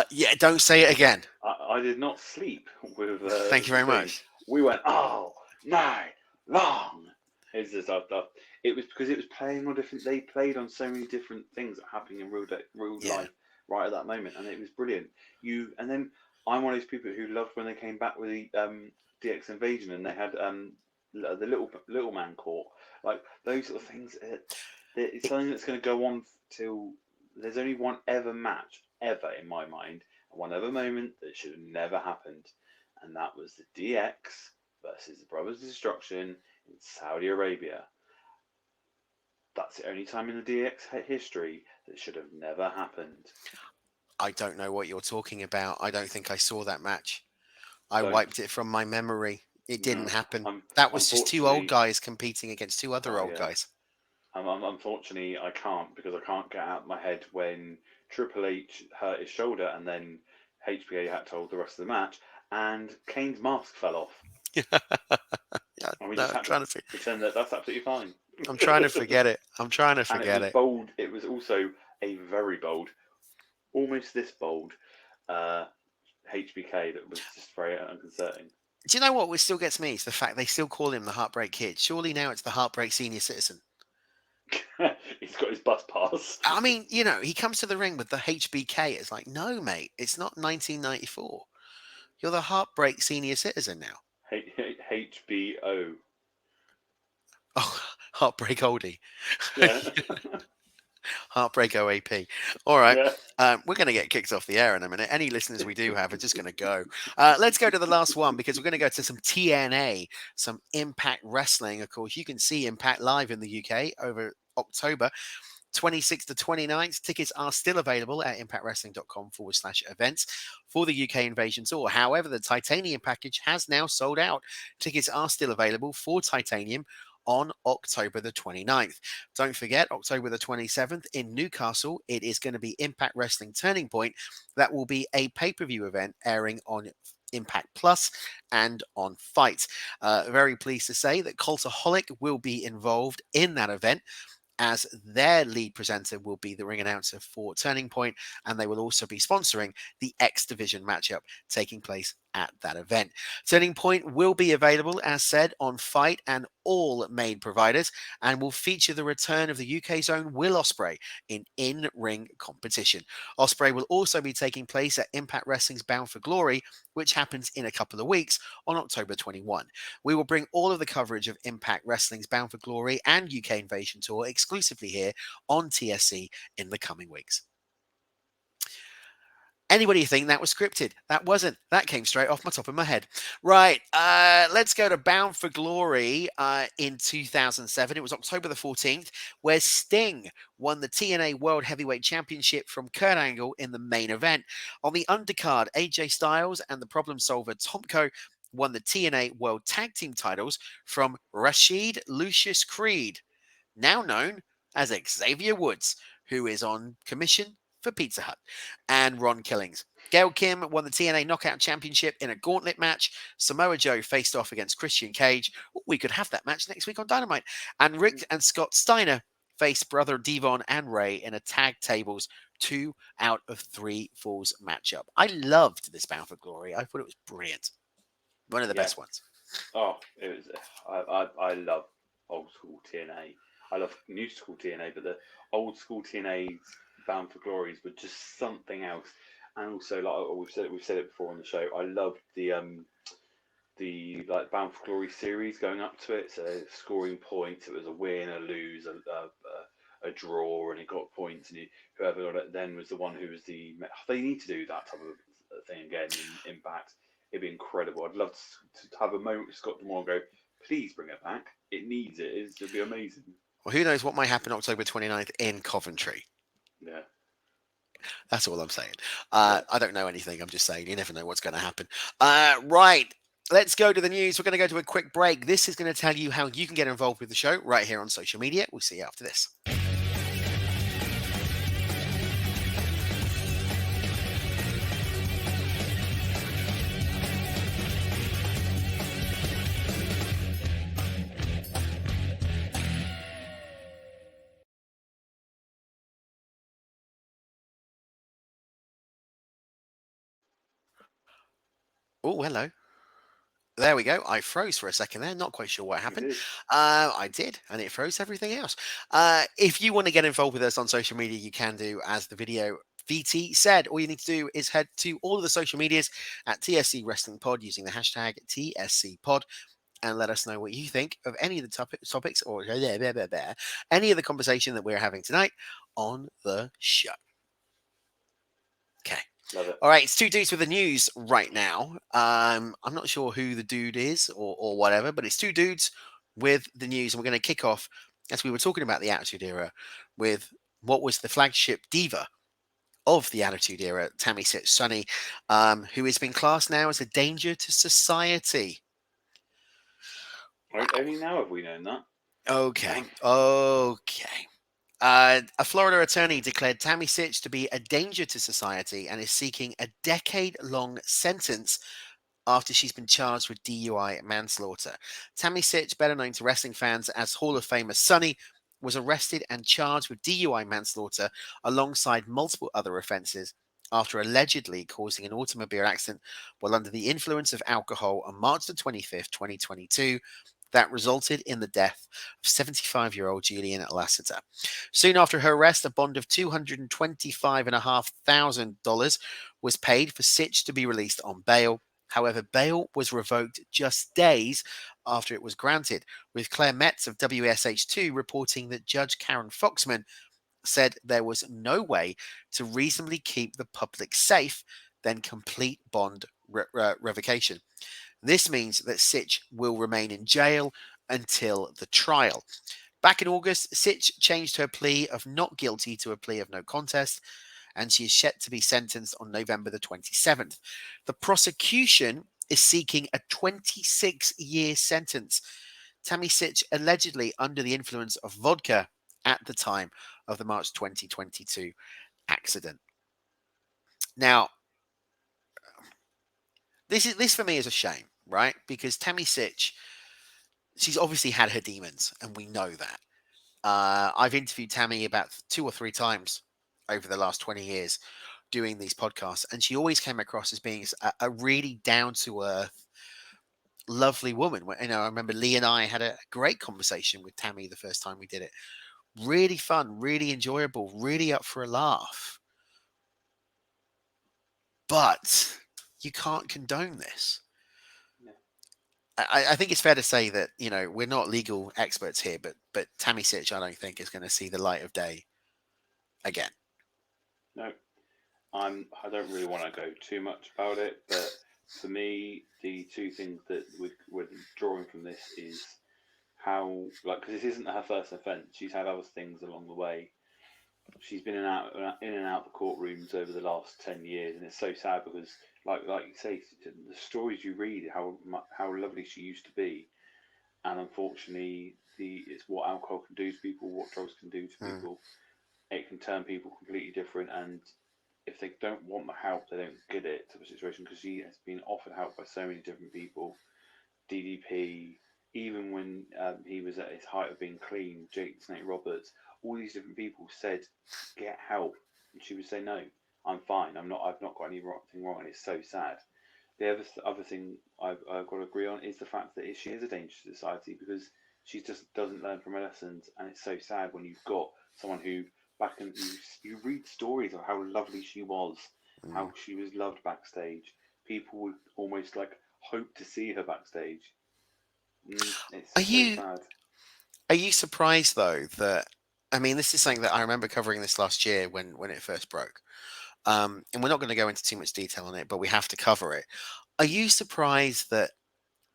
Yeah, don't say it again. I did not sleep with Thank you the very thing. much. We went all night long. It's just stuff. It was because it was playing on different. They played on so many different things that happening in real Yeah. life right at that moment, and it was brilliant. And then I'm one of those people who loved when they came back with the DX Invasion, and they had the little man court, like those sort of things. It's something that's going to go on till there's only one ever match ever in my mind, and one other moment that should have never happened, and that was the DX versus the Brothers of Destruction in Saudi Arabia. That's the only time in the DX history that should have never happened. I don't know what you're talking about. I don't think I saw that match. I Don't. wiped it from my memory. It No, didn't happen. I'm That was just two old unfortunately. guys competing against two other Oh old yeah. guys. Unfortunately, I can't because I can't get out of my head when Triple H hurt his shoulder and then HBA had to hold the rest of the match and Kane's mask fell off. Yeah, And we no, just had to pretend that that's absolutely fine. I'm trying to forget it. I'm trying to And it forget was it. bold. It was also a very bold, almost this bold, uh, HBK that was just very unconcerning. Do you know what still gets me? It's the fact they still call him the Heartbreak Kid. Surely now it's the Heartbreak Senior Citizen. He's got his bus pass. I mean, he comes to the ring with the HBK. It's like, no, mate, it's not 1994. You're the Heartbreak Senior Citizen now. HBO. Oh, Heartbreak Oldie. Yeah. Heartbreak OAP. All right. Yeah. We're going to get kicked off the air in a minute. Any listeners we do have are just going to go. Let's go to the last one because we're going to go to some TNA, some Impact Wrestling. Of course, you can see Impact live in the UK over October 26th to 29th. Tickets are still available at impactwrestling.com/events for the UK Invasion Tour. However, the Titanium package has now sold out. Tickets are still available for Titanium on October the 29th. Don't forget, October the 27th in Newcastle, it is going to be Impact Wrestling Turning Point. That will be a pay-per-view event airing on Impact Plus, and on Fight. Very pleased to say that Cultaholic will be involved in that event, as their lead presenter will be the ring announcer for Turning Point, and they will also be sponsoring the X Division matchup taking place at that event. Turning Point will be available, as said, on Fight and all main providers, and will feature the return of the UK's own Will Ospreay in-ring competition. Ospreay will also be taking place at Impact Wrestling's Bound for Glory, which happens in a couple of weeks on October 21. We will bring all of the coverage of Impact Wrestling's Bound for Glory and UK Invasion Tour exclusively here on TSC in the coming weeks. Anybody think that was scripted? That wasn't. That came straight off my top of my head. Right, let's go to Bound for Glory in 2007. It was October the 14th, where Sting won the TNA World Heavyweight Championship from Kurt Angle in the main event. On the undercard, AJ Styles and the problem solver Tomko won the TNA World Tag Team titles from Rashid Lucius Creed, now known as Xavier Woods, who is on commission for Pizza Hut, and Ron Killings. Gail Kim won the TNA Knockout Championship in a gauntlet match. Samoa Joe faced off against Christian Cage. We could have that match next week on Dynamite. And Rick and Scott Steiner faced brother Devon and Ray in a tag tables 2 out of 3 falls matchup. I loved this Bound for Glory. I thought it was brilliant. One of the best ones. Oh, it was. I love old school TNA. I love new school TNA, but the old school TNA's Bound for Glories were just something else. And also, like we've said it before on the show, I loved the like Bound for Glory series going up to it. So scoring points, it was a win, a lose, a draw, and it got points, and whoever got it then was the one who was the. They need to do that type of thing again in Impact. It'd be incredible. I'd love to have a moment with Scott D'Amore and go, please bring it back. It needs it. It'd be amazing. Well, who knows what might happen October 29th in Coventry. Yeah. That's all I'm saying. Yeah. I don't know anything. I'm just saying you never know what's going to happen. Right. Let's go to the news. We're going to go to a quick break. This is going to tell you how you can get involved with the show right here on social media. We'll see you after this. Oh, hello. There we go. I froze for a second there. Not quite sure what happened. I did, and it froze everything else. If you want to get involved with us on social media, you can do as the video VT said. All you need to do is head to all of the social medias at TSC Wrestling Pod using the hashtag TSC Pod and let us know what you think of any of the topics or any of the conversation that we're having tonight on the show. Okay. Love it. All right, it's two dudes with the news right now. I'm not sure who the dude is or whatever, but it's two dudes with the news. And we're going to kick off, as we were talking about the Attitude Era, with what was the flagship diva of the Attitude Era, Tammy Sitch Sunny, who has been classed now as a danger to society. Wow. Only now have we known that. Okay. A Florida attorney declared Tammy Sitch to be a danger to society and is seeking a decade-long sentence after she's been charged with DUI manslaughter. Tammy Sitch, better known to wrestling fans as Hall of Famer Sunny, was arrested and charged with DUI manslaughter alongside multiple other offences after allegedly causing an automobile accident while under the influence of alcohol on March the 25th, 2022, that resulted in the death of 75-year-old Julian Lassiter. Soon after her arrest, a bond of $225,500 was paid for Sitch to be released on bail. However, bail was revoked just days after it was granted, with Claire Metz of WSH2 reporting that Judge Karen Foxman said there was no way to reasonably keep the public safe than complete bond revocation. This means that Sitch will remain in jail until the trial. Back in August, Sitch changed her plea of not guilty to a plea of no contest, and she is yet to be sentenced on November the 27th. The prosecution is seeking a 26-year sentence. Tammy Sitch allegedly under the influence of vodka at the time of the March 2022 accident. Now, this for me is a shame, right? Because Tammy Sitch, she's obviously had her demons, and we know that. I've interviewed Tammy about 2 or 3 times over the last 20 years doing these podcasts, and she always came across as being a really down to earth, lovely woman. I remember Lee and I had a great conversation with Tammy the first time we did it. Really fun, really enjoyable, really up for a laugh. But you can't condone this. Yeah. I think it's fair to say that we're not legal experts here, but Tammy Sitch, I don't think is going to see the light of day again. No, I don't really want to go too much about it, but for me, the two things that we're drawing from this is how, like, because this isn't her first offence. She's had other things along the way. She's been in and out of the courtrooms over the last 10 years, and it's so sad because, like you say, the stories you read, how lovely she used to be, and unfortunately, it's what alcohol can do to people, what drugs can do to Mm. people. It can turn people completely different, and if they don't want the help, they don't get it to the situation because she has been offered help by so many different people. DDP, even when he was at his height of being clean, Jake Snake Roberts, all these different people said, "Get help," and she would say, "No, I'm fine. I'm not. I've not got anything wrong," and it's so sad. The other thing I've got to agree on is the fact that she is a danger to society because she just doesn't learn from her lessons, and it's so sad when you've got someone who back in you read stories of how lovely she was, Mm. how she was loved backstage. People would almost like hope to see her backstage. Are It's so you sad. are you surprised though that I mean this is something that I remember covering this last year when it first broke. And we're not going to go into too much detail on it, but we have to cover it. Are you surprised that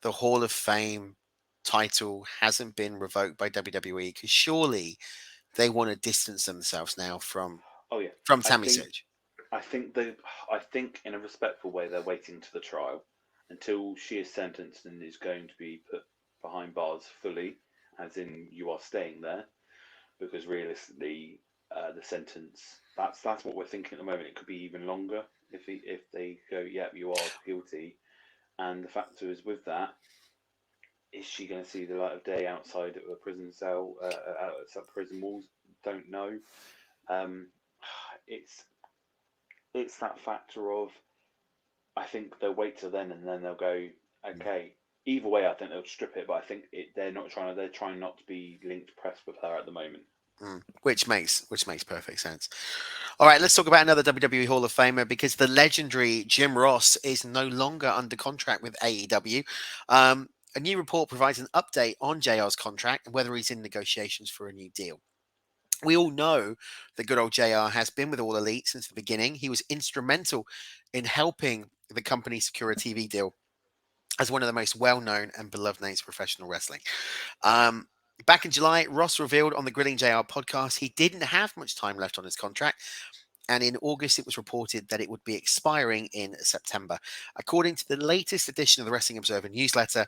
the Hall of Fame title hasn't been revoked by WWE? Because surely they want to distance themselves now Oh yeah, from I Tammy think Sage. I think they I think in a respectful way they're waiting to the trial until she is sentenced and is going to be put behind bars fully, as in you are staying there. Because realistically, the sentence that's what we're thinking at the moment. It could be even longer if they go, yep, you are guilty. And the factor is with that, is she going to see the light of day outside of a prison cell, outside prison walls? Don't know. Um, it's it's that factor of I think they'll wait till then and then they'll go, okay. Either way, I think they'll strip it, but I think they're not trying to. They're trying not to be linked press with her at the moment. Which makes perfect sense. All right, let's talk about another WWE Hall of Famer because the legendary Jim Ross is no longer under contract with AEW. A new report provides an update on JR's contract and whether he's in negotiations for a new deal. We all know that good old JR has been with All Elite since the beginning. He was instrumental in helping the company secure a TV deal as one of the most well known and beloved names of professional wrestling. Um, Back in July, Ross revealed on the Grilling JR podcast he didn't have much time left on his contract. And in August, it was reported that it would be expiring in September. According to the latest edition of the Wrestling Observer newsletter,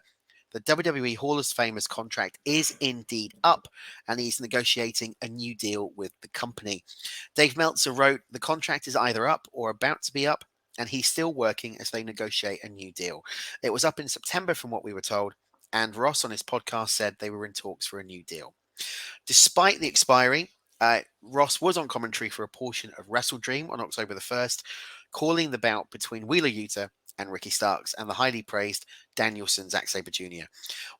the WWE Hall of Famer's contract is indeed up, and he's negotiating a new deal with the company. Dave Meltzer wrote, "The contract is either up or about to be up, and he's still working as they negotiate a new deal. It was up in September, from what we were told, and Ross on his podcast said they were in talks for a new deal." Despite the expiry, Ross was on commentary for a portion of Wrestle Dream on October the 1st, calling the bout between Wheeler Yuta and Ricky Starks and the highly praised Danielson Zack Sabre Jr.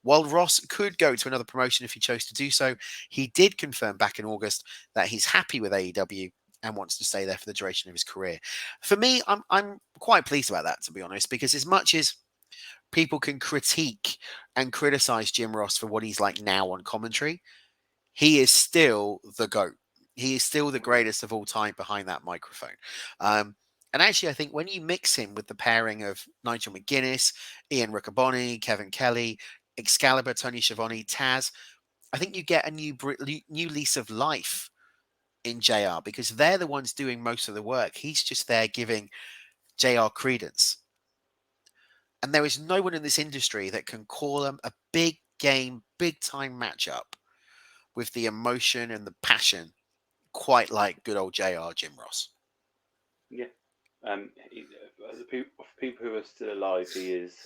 While Ross could go to another promotion if he chose to do so, he did confirm back in August that he's happy with AEW and wants to stay there for the duration of his career. For me, I'm quite pleased about that, to be honest, because as much as people can critique and criticize Jim Ross for what he's like now on commentary, he is still the GOAT. He is still the Oh yeah, greatest of all time behind that microphone. Um, and actually, I think when you mix him with the pairing of Nigel McGuinness, Ian Riccaboni, Kevin Kelly, Excalibur, Tony Schiavone, Taz, I think you get a new lease of life in JR because they're the ones doing most of the work. He's just there giving JR credence. And there is no one in this industry that can call him a big game, big time matchup with the emotion and the passion quite like good old JR Jim Ross. yeah. the people who are still alive, he is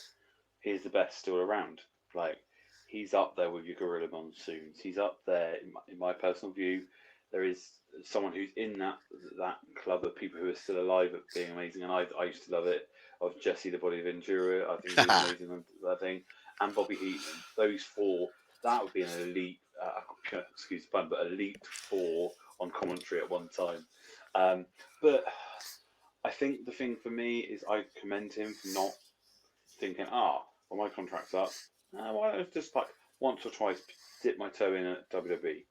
the best still around. Like he's up there with your Gorilla Monsoons. He's up there in my personal view. There is someone who's in that club of people who are still alive at being amazing, and I used to love it. Of Jesse the Body Ventura, I think he was amazing on that thing, and Bobby Heaton. Those four, that would be an elite. Excuse the pun, but elite four on commentary at one time. But I think the thing for me is I commend him for not thinking, well, my contract's up. Why don't I just like once or twice dip my toe in at WWE?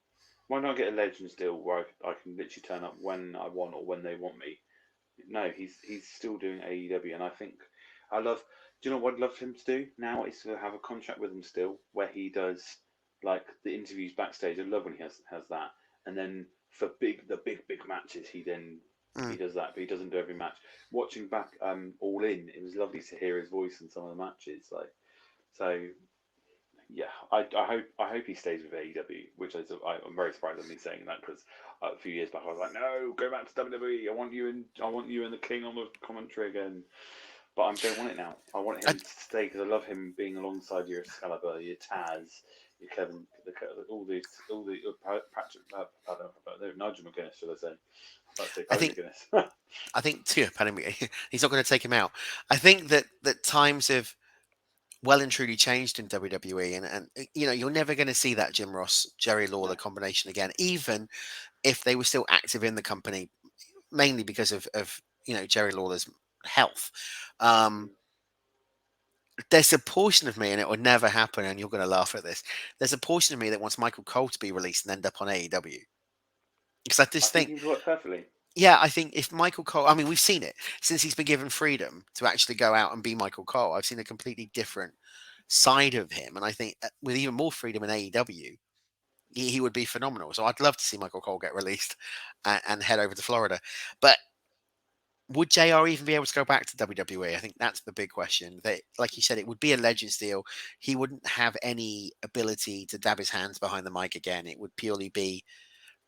Why not get a Legends deal where I can literally turn up when I want or when they want me? No, he's still doing AEW, and I think I love. Do you know what I'd love him to do now? Is to have a contract with him still, where he does like the interviews backstage. I love when he has that, and then for big matches, he Mm. does that, but he doesn't do every match. Watching back All In, it was lovely to hear his voice in some of the matches. Like so, yeah, I hope he stays with AEW, which I'm very surprised at me saying that because a few years back I was like, no, go back to WWE. I want you and the King on the commentary again. But I don't want it now. I want I, him to stay because I love him being alongside your Excalibur, your Taz, your Kevin, all the Patrick, Nigel McGuinness, should I say? Let's say I Paddy think McGuinness. I think too. Pardon me. He's not going to take him out. I think that times have well and truly changed in WWE, and you're never going to see that Jim Ross Jerry No. Lawler combination again, even if they were still active in the company, mainly because of Jerry Lawler's health. Um, Mm. there's a portion of me, and it would never happen, and you're going to laugh at this. There's a portion of me that wants Michael Cole to be released and end up on AEW because I I just think think, he'd work perfectly. yeah, I think if Michael Cole, I mean, we've seen it since he's been given freedom to actually go out and be Michael Cole. I've seen a completely different side of him, and I think with even more freedom in AEW, he would be phenomenal. So I'd love to see Michael Cole get released and head over to Florida. But would JR even be able to go back to WWE? I think that's the big question. That, like you said, it would be a Legends deal. He wouldn't have any ability to dab his hands behind the mic again. It would purely be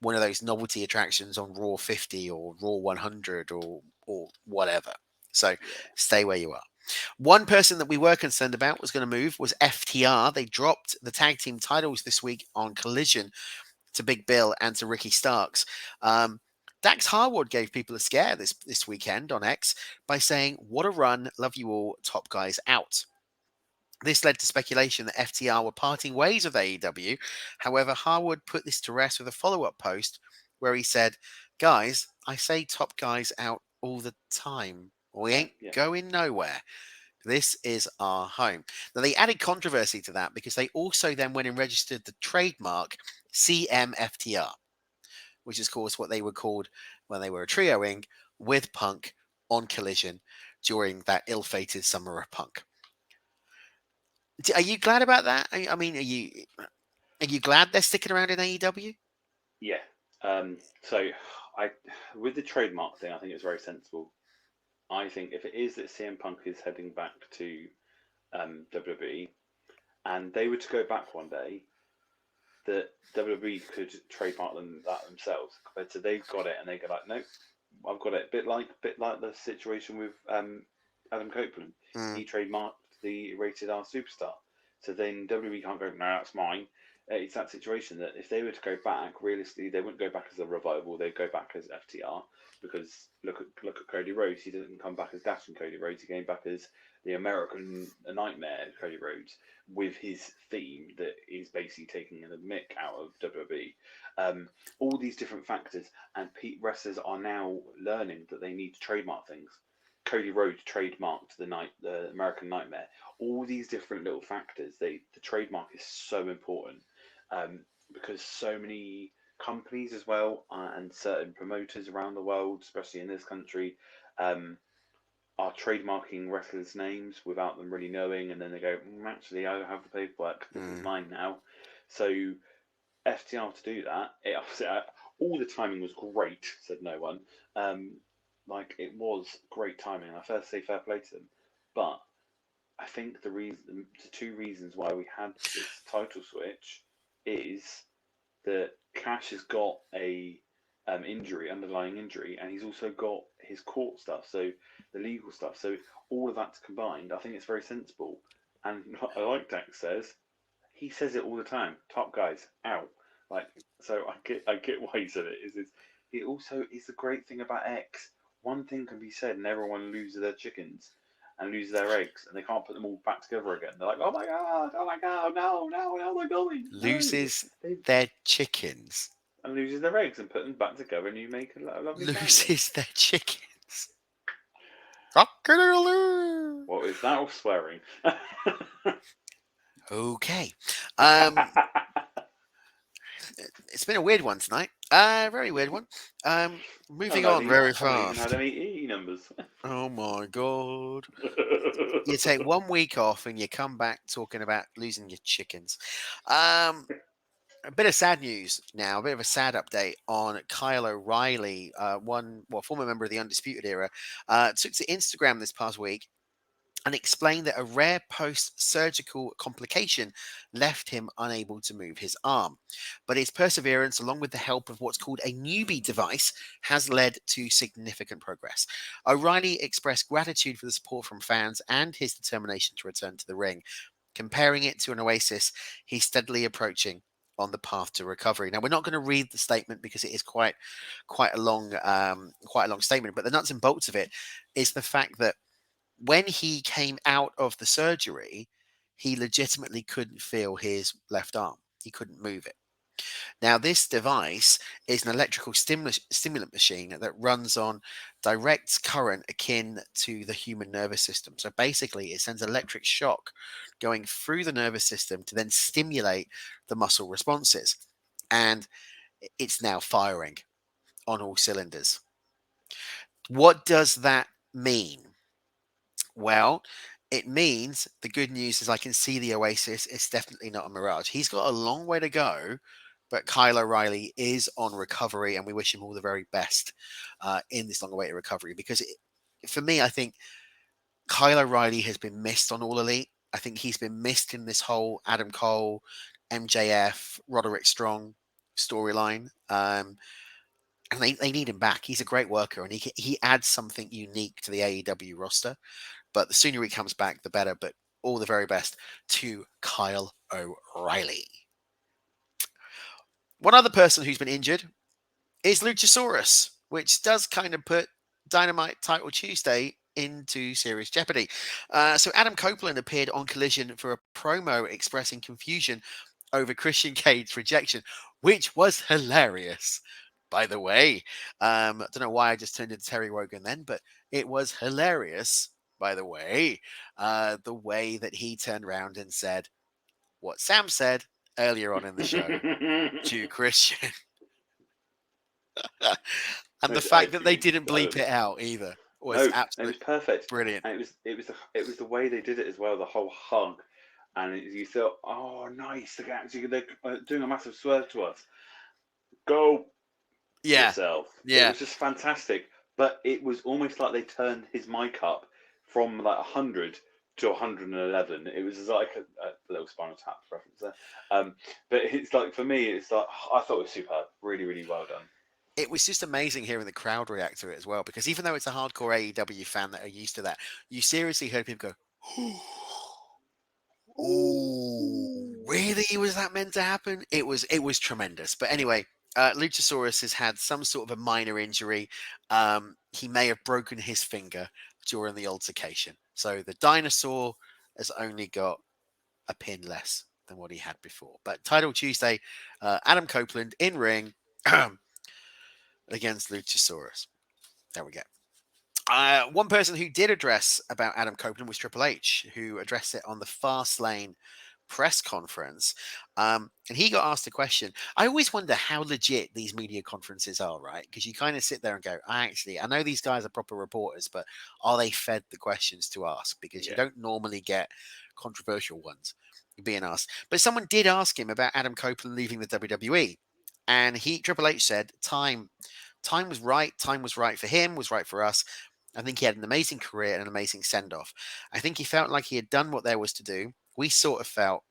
one of those novelty attractions on Raw 50 or Raw 100 or whatever. So Yeah. stay where you are. One person that we were concerned about was going to move was FTR. They dropped the tag team titles this week on Collision to Big Bill and to Ricky Starks. Dax Harwood gave people a scare this weekend on X by saying, "What a run! Love you all, top guys out." This led to speculation that FTR were parting ways with AEW. However, Harwood put this to rest with a follow-up post where he said, "Guys, I say top guys out all the time. We ain't Yeah. going nowhere. This is our home." Now, they added controversy to that because they also then went and registered the trademark CMFTR, which is, of course, what they were called when they were trioing with Punk on Collision during that ill-fated summer of Punk. Are you glad about that? I mean, are you glad they're sticking around in AEW? Yeah. So I, with the trademark thing, I think it's very sensible. I think if it is that CM Punk is heading back to WWE and they were to go back one day, that WWE could trademark that themselves. Compared to they've got it and they go like, no, I've got it. Bit like the situation with Adam Copeland. Mm, He trademarked the Rated R Superstar. So then WWE can't go, no, that's mine. It's that situation that if they were to go back, realistically, they wouldn't go back as a revival. They'd go back as FTR because look at Cody Rhodes. He didn't come back as Dashing Cody Rhodes. He came back as the American Nightmare Cody Rhodes with his theme that is basically taking the mick out of WWE. All these different factors, and wrestlers are now learning that they need to trademark things. Cody Rhodes trademarked the American Nightmare. All these different little factors, the trademark is so important um, because so many companies as well and certain promoters around the world, especially in this country, um, are trademarking wrestlers' names without them really knowing, and then they go, actually, I have the paperwork. This is mm. mine now. So FTR to do that, all the timing was great. Said no one. Um, like it was great timing. I first say fair play to them, but I think the two reasons why we had this title switch is that Cash has got injury, underlying injury, and he's also got his court stuff, so the legal stuff. So all of that combined, I think it's very sensible. And like Dax says, he says it all the time. Top guys out. Like, so I get why he said it. Is it also is the great thing about X. One thing can be said, and everyone loses their chickens and loses their eggs, and they can't put them all back together again. They're like, oh my god, no, no, no, they're going, no. Loses They their chickens. and loses their eggs and put them back together, and you make a lovely family. Loses their chickens. Cock-a-doodle-doo. What is that all swearing? Okay. It's been a weird one tonight. Very weird one. Moving on very haven't even had fast. any EE numbers. Oh my god. You take 1 week off and you come back talking about losing your chickens. A bit of sad news now, a bit of a sad update on Kyle O'Reilly, former member of the Undisputed Era, took to Instagram this past week and explained that a rare post-surgical complication left him unable to move his arm. But his perseverance, along with the help of what's called a newbie device, has led to significant progress. O'Reilly expressed gratitude for the support from fans and his determination to return to the ring, comparing it to an oasis he's steadily approaching on the path to recovery. Now, we're not going to read the statement because it is quite a long statement. But the nuts and bolts of it is the fact that when he came out of the surgery, he legitimately couldn't feel his left arm. He couldn't move it. Now, this device is an electrical stimulant machine that runs on direct current akin to the human nervous system. So basically, it sends electric shock going through the nervous system to then stimulate the muscle responses. And it's now firing on all cylinders. What does that mean? Well, it means the good news is I can see the Oasis. It's definitely not a mirage. He's got a long way to go, but Kyle O'Reilly is on recovery, and we wish him all the very best in this long-awaited recovery. Because for me, I think Kyle O'Reilly has been missed on All Elite. I think he's been missed in this whole Adam Cole, MJF, Roderick Strong storyline. And they need him back. He's a great worker, and he adds something unique to the AEW roster. But the sooner he comes back, the better. But all the very best to Kyle O'Reilly. One other person who's been injured is Luchasaurus, which does kind of put Dynamite Title Tuesday into serious jeopardy. So Adam Copeland appeared on Collision for a promo expressing confusion over Christian Cage's rejection, which was hilarious. By the way, I don't know why I just turned into Terry Wogan then, but it was hilarious. By the way that he turned around and said what Sam said earlier on in the show to Christian. And the fact that they didn't bleep it out either was No, it was absolutely perfect, brilliant. and it was the way they did it as well. The whole hug, and you thought, oh, nice, they're doing a massive swerve to us. Go Yeah, yourself. It yeah. was just fantastic, but it was almost like they turned his mic up from like 100 to 111. It was like a little Spinal Tap reference there. But it's like, for me, it's like, I thought it was superb. Really, really well done. It was just amazing hearing the crowd react to it as well, because even though it's a hardcore AEW fan that are used to that, you seriously heard people go, "Oh, really? Was that meant to happen?" It was tremendous. But anyway, Luchasaurus has had some sort of a minor injury. He may have broken his finger during the altercation. So the dinosaur has only got a pin less than what he had before. But Title Tuesday, Adam Copeland in ring against Luchasaurus. There we go. One person who did address about Adam Copeland was Triple H, who addressed it on the Fastlane press conference. And he got asked a question. I always wonder how legit these media conferences are, right? Because you kind of sit there and go, I know these guys are proper reporters, but are they fed the questions to ask? Because you don't normally get controversial ones being asked. But someone did ask him about Adam Copeland leaving the WWE. And Triple H said, time was right. Time was right for him, was right for us. I think he had an amazing career and an amazing send off. I think he felt like he had done what there was to do. We sort of felt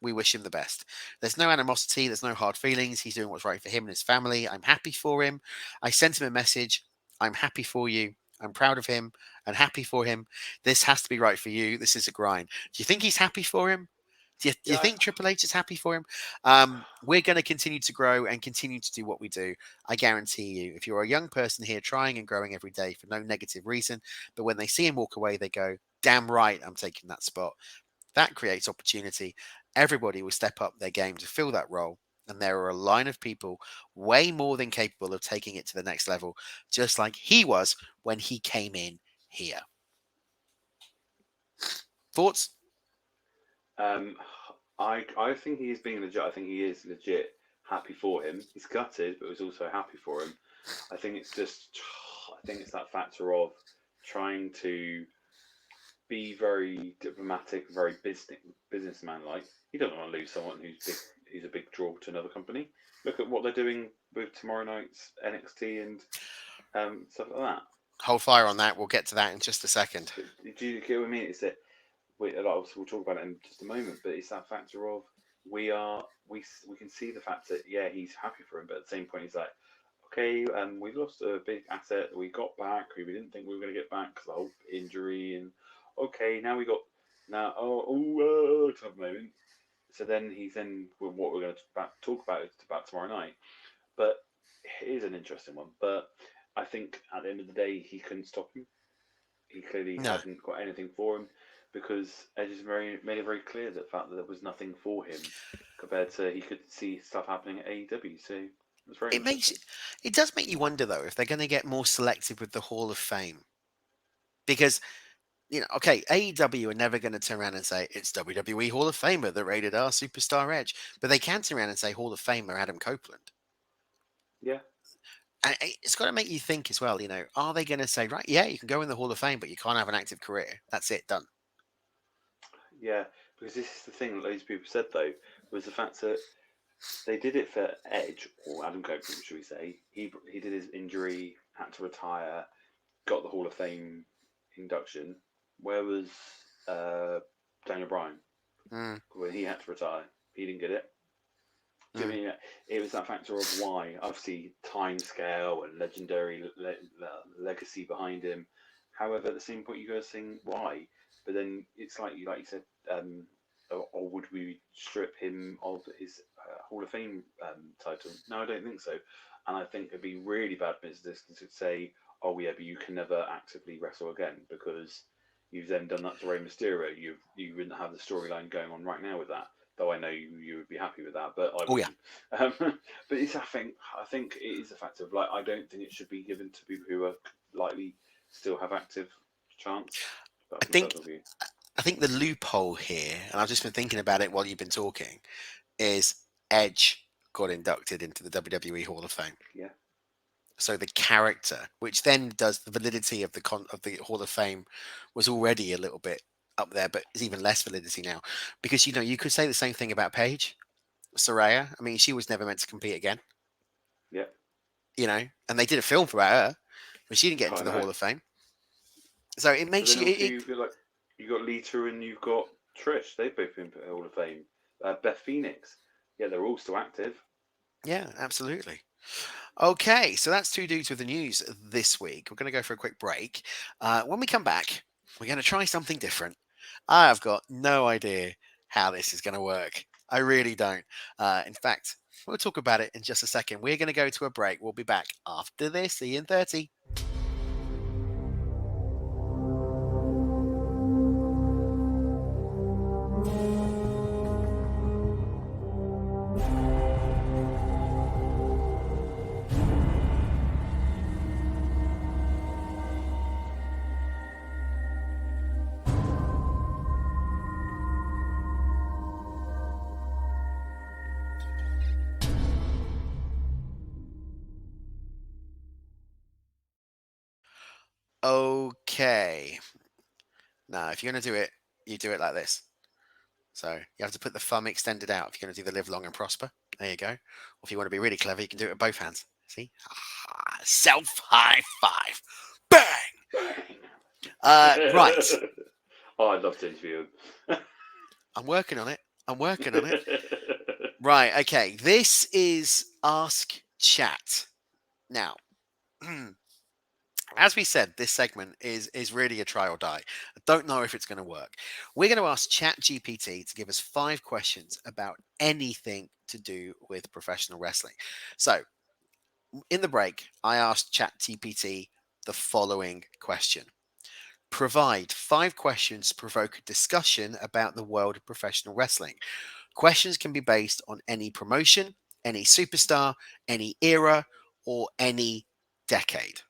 we wish him the best. There's no animosity, there's no hard feelings. He's doing what's right for him and his family. I'm happy for him. I sent him a message. I'm happy for you. I'm proud of him and happy for him. This has to be right for you. This is a grind. Do you think he's happy for him? Do you Yeah, think Triple H is happy for him? We're going to continue to grow and continue to do what we do. I guarantee you, if you're a young person here trying and growing every day for no negative reason, but when they see him walk away, they go, damn right, I'm taking that spot. That creates opportunity. Everybody will step up their game to fill that role. And there are a line of people way more than capable of taking it to the next level, just like he was when he came in here. Thoughts? um, I think he is being legit. I think he is legit happy for him. He's gutted, but was also happy for him. I think it's just, I think it's that factor of trying to be very diplomatic, very businessman like. He doesn't want to lose someone who's a big draw to another company. Look at what they're doing with tomorrow night's NXT and stuff like that. Hold fire on that. We'll get to that in just a second. But do you get what I mean? It's that obviously we'll talk about it in just a moment, but it's that factor of we can see the fact that yeah he's happy for him, but at the same point he's like, okay, we've lost a big asset that we got back, who we didn't think we were going to get back because of the whole injury, and okay, now we got now type of moment. So then he's then what we're going to talk about is about tomorrow night, but it is an interesting one. But I think at the end of the day, he couldn't stop him. He clearly No, hadn't got anything for him because Edge has made it very clear that the fact that there was nothing for him compared to he could see stuff happening at AEW. So it was very it makes interesting. it does make you wonder though if they're going to get more selective with the Hall of Fame because okay, AEW are never going to turn around and say it's WWE Hall of Famer, the Rated R Superstar Edge, but they can turn around and say Hall of Famer Adam Copeland. Yeah, And it's got to make you think as well. Are they going to say right? Yeah, you can go in the Hall of Fame, but you can't have an active career. That's it, done. yeah. Because this is the thing that loads of people said though was the fact that they did it for Edge or Adam Copeland, should we say? He did his injury, had to retire, got the Hall of Fame induction. Where was uh, Daniel Bryan Mm, when he had to retire? He didn't get it. Do you mm. mean it was that factor of why? Obviously, time scale and legendary legacy behind him. However, at the same point, you go saying why, but then it's like you said, or would we strip him of his Hall of Fame title? No, I don't think so. And I think it'd be really bad business to say, oh yeah, but you can never actively wrestle again because you've then done that to Rey Mysterio. You wouldn't have the storyline going on right now with that, though I know you would be happy with that, but I Oh yeah, wouldn't. But it's I think it is a fact of like I don't think it should be given to people who are likely still have active chance. But I that's my think personal view. I think the loophole here, and I've just been thinking about it while you've been talking, is Edge got inducted into the WWE Hall of Fame. Yeah, So the character, which then does the validity of of the Hall of Fame, was already a little bit up there, but it's even less validity now because you could say the same thing about Paige Saraya. I mean, she was never meant to compete again, yeah. and they did a film about her, but she didn't get Oh, into I the know. Hall of Fame. So it But makes then you, also you've got like you got Lita and you've got Trish. They've both been put in Hall of Fame. Beth Phoenix. Yeah, they're all still active. yeah, absolutely. Okay, so that's two dudes with the news this week. We're going to go for a quick break. When we come back, we're going to try something different. I've got no idea how this is going to work. I really don't. In fact, we'll talk about it in just a second. We're going to go to a break. We'll be back after this. See you in 30. Okay. Now, if you're going to do it, you do it like this. So you have to put the thumb extended out if you're going to do the live long and prosper. There you go. Or if you want to be really clever, you can do it with both hands. See? Self high five. Bang! Bang. Right. Oh, I'd love to interview him. I'm working on it. I'm working on it. Right. Okay. This is Ask Chat. Now, as we said, this segment is really a try or die. I don't know if it's going to work. We're going to ask ChatGPT to give us 5 questions about anything to do with professional wrestling. So, in the break, I asked ChatGPT the following question. Provide 5 questions to provoke a discussion about the world of professional wrestling. Questions can be based on any promotion, any superstar, any era, or any decade.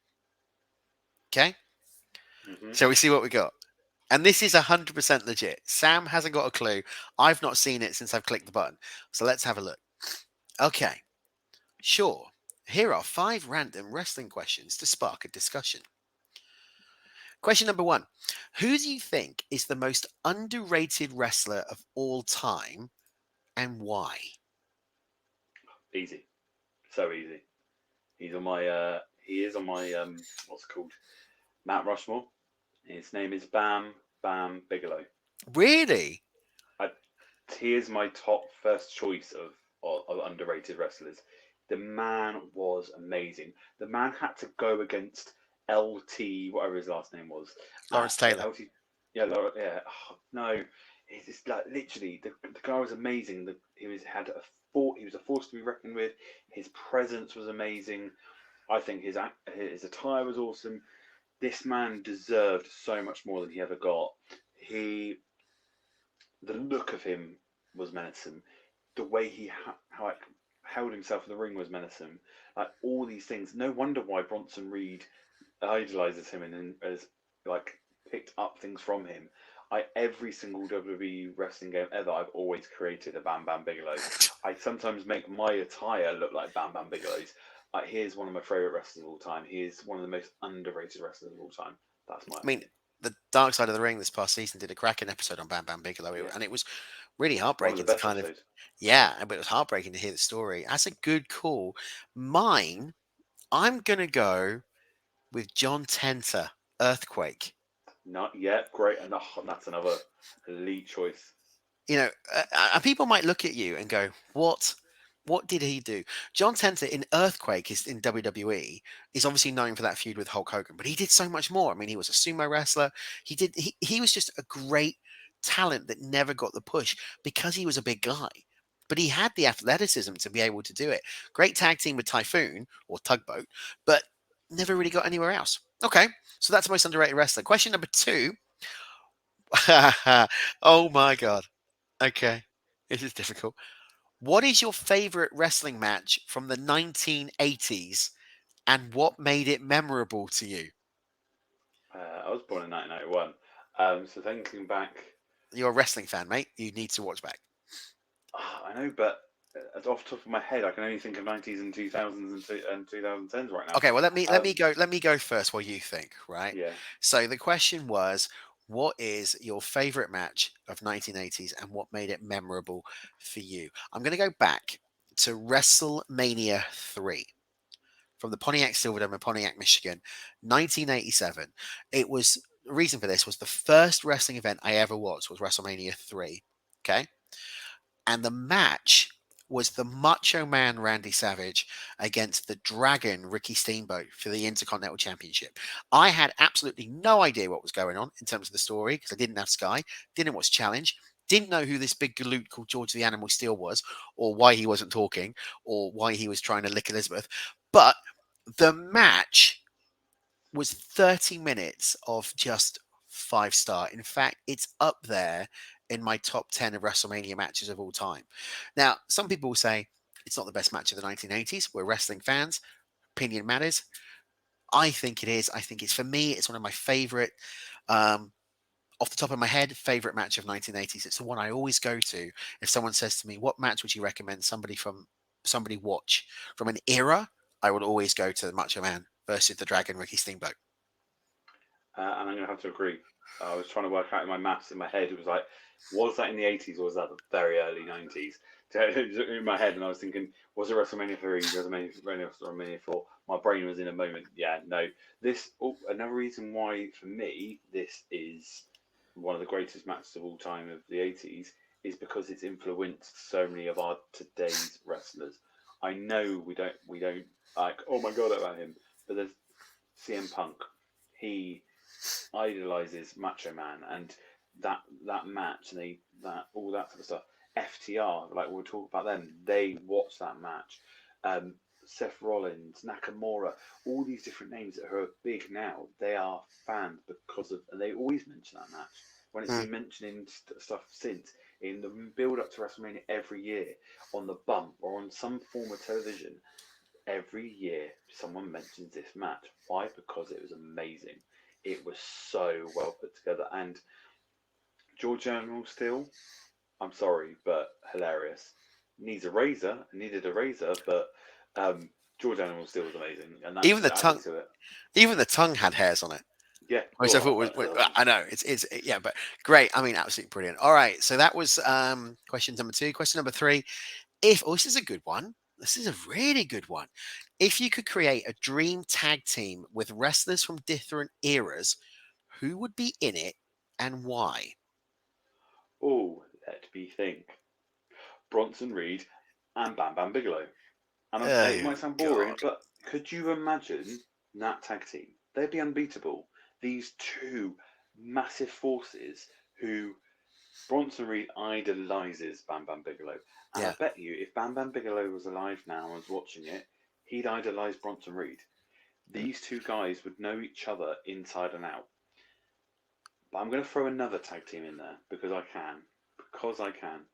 Okay? Hmm. Shall we see what we got? And this is 100% legit. Sam hasn't got a clue. I've not seen it since I've clicked the button. So let's have a look. Okay, sure. Here are 5 random wrestling questions to spark a discussion. Question number 1. Who do you think is the most underrated wrestler of all time and why? Easy, so easy. He's on my. He is on my. What's it called? Mount Rushmore. His name is Bam Bam Bigelow. Really? I, he is my top first choice of underrated wrestlers. The man was amazing. The man had to go against LT, whatever his last name was. Lawrence Taylor. LT, yeah, yeah. Oh, no, it's just like literally the guy was amazing. He was a force to be reckoned with. His presence was amazing. I think his attire was awesome. This man deserved so much more than he ever got. He The look of him was menacing. The way how it held himself in the ring was menacing. Like all these things. No wonder why Bronson Reed idolizes him and has like picked up things from him. Every single WWE wrestling game ever, I've always created a Bam Bam Bigelow. I sometimes make my attire look like Bam Bam Bigelow's. He is one of my favorite wrestlers of all time. He is one of the most underrated wrestlers of all time. That's my I mean, opinion. the Dark Side of the Ring this past season did a cracking episode on Bam Bam Bigelow, Yeah, and it was really one of the heartbreaking to best kind of, episodes. yeah, but it was heartbreaking to hear the story. That's a good call. Mine, I'm gonna go with John Tenter, Earthquake. Not yet. Great. And that's another elite choice. You know, people might look at you and go, "What? What did he do?" John Tenter in Earthquake is in WWE is obviously known for that feud with Hulk Hogan, but he did so much more. I mean, he was a sumo wrestler. He was just a great talent that never got the push because he was a big guy. But he had the athleticism to be able to do it. Great tag team with Typhoon or Tugboat, but never really got anywhere else. Okay, so that's the most underrated wrestler. Question number 2. Oh my god. Okay. This is difficult. What is your favorite wrestling match from the 1980s and what made it memorable to you? I was born in 1991. So thinking back, You're a wrestling fan, mate. You need to watch back. I know, but off the top of my head, I can only think of 90s and 2000s and 2010s right now. Okay, well Um, let me go first while you think, right? yeah. So the question was, what is your favorite match of 1980s and what made it memorable for you? I'm going to go back to WrestleMania 3 from the Pontiac Silverdome in Pontiac, Michigan, 1987. It was the reason for this was the first wrestling event I ever watched was WrestleMania 3. Okay. And the match was the Macho Man Randy Savage against the Dragon Ricky Steamboat for the Intercontinental Championship. I had absolutely no idea what was going on in terms of the story because I didn't have Sky, didn't watch Challenge, didn't know who this big galoot called George the Animal Steel was, or why he wasn't talking, or why he was trying to lick Elizabeth. But the match was 30 minutes of just 5 star. In fact, it's up there in my top 10 of WrestleMania matches of all time. Now, some people will say it's not the best match of the 1980s. We're wrestling fans. Opinion matters. I think it is. I think it's for me, it's one of my favorite, um, off the top of my head, favorite match of 1980s. It's the one I always go to if someone says to me, "What match would you recommend somebody watch from an era?" I would always go to the Macho Man versus the Dragon Ricky Steamboat. And I'm going to have to agree. I was trying to work out in my maths in my head. It was like, was that in the 80s or was that the very early 90s? In my head, and I was thinking, was it WrestleMania 3, WrestleMania 4? My brain was in a moment. Yeah, no. Another reason why, for me, this is one of the greatest matches of all time of the 80s is because it's influenced so many of our today's wrestlers. I know we don't like, oh my god, about him, but there's CM Punk. He idolizes Macho Man, and that match, and that all that sort of stuff. FTR, like we'll talk about them, they watch that match. Um, Seth Rollins, Nakamura, all these different names that are big now, they are fans because of, and they always mention that match when it's Mm. been mentioning stuff since in the build up to WrestleMania every year on the bump or on some form of television. Every year, someone mentions this match. Why? Because it was amazing. It was so well put together. And George Animal Steel, I'm sorry, but hilarious. Needs a razor, needed a razor, but George Animal Steel was amazing, and that Even just the added tongue, to it. even the tongue had hairs on it, Yeah, which I thought was. I know it's yeah, but great. I mean, absolutely brilliant. All right, so that was question number 2. Question number 3. If this is a good one. This is a really good one. If you could create a dream tag team with wrestlers from different eras, who would be in it and why? oh, let me think. Bronson Reed and Bam Bam Bigelow. And it Oh might sound boring, God. but could you imagine that tag team? They'd be unbeatable. These two massive forces who Bronson Reed idolizes Bam Bam Bigelow. And I Yeah. bet you if Bam Bam Bigelow was alive now and was watching it, he'd idolize Bronson Reed. Mm. These two guys would know each other inside and out. But I'm going to throw another tag team in there because I can. Because I can.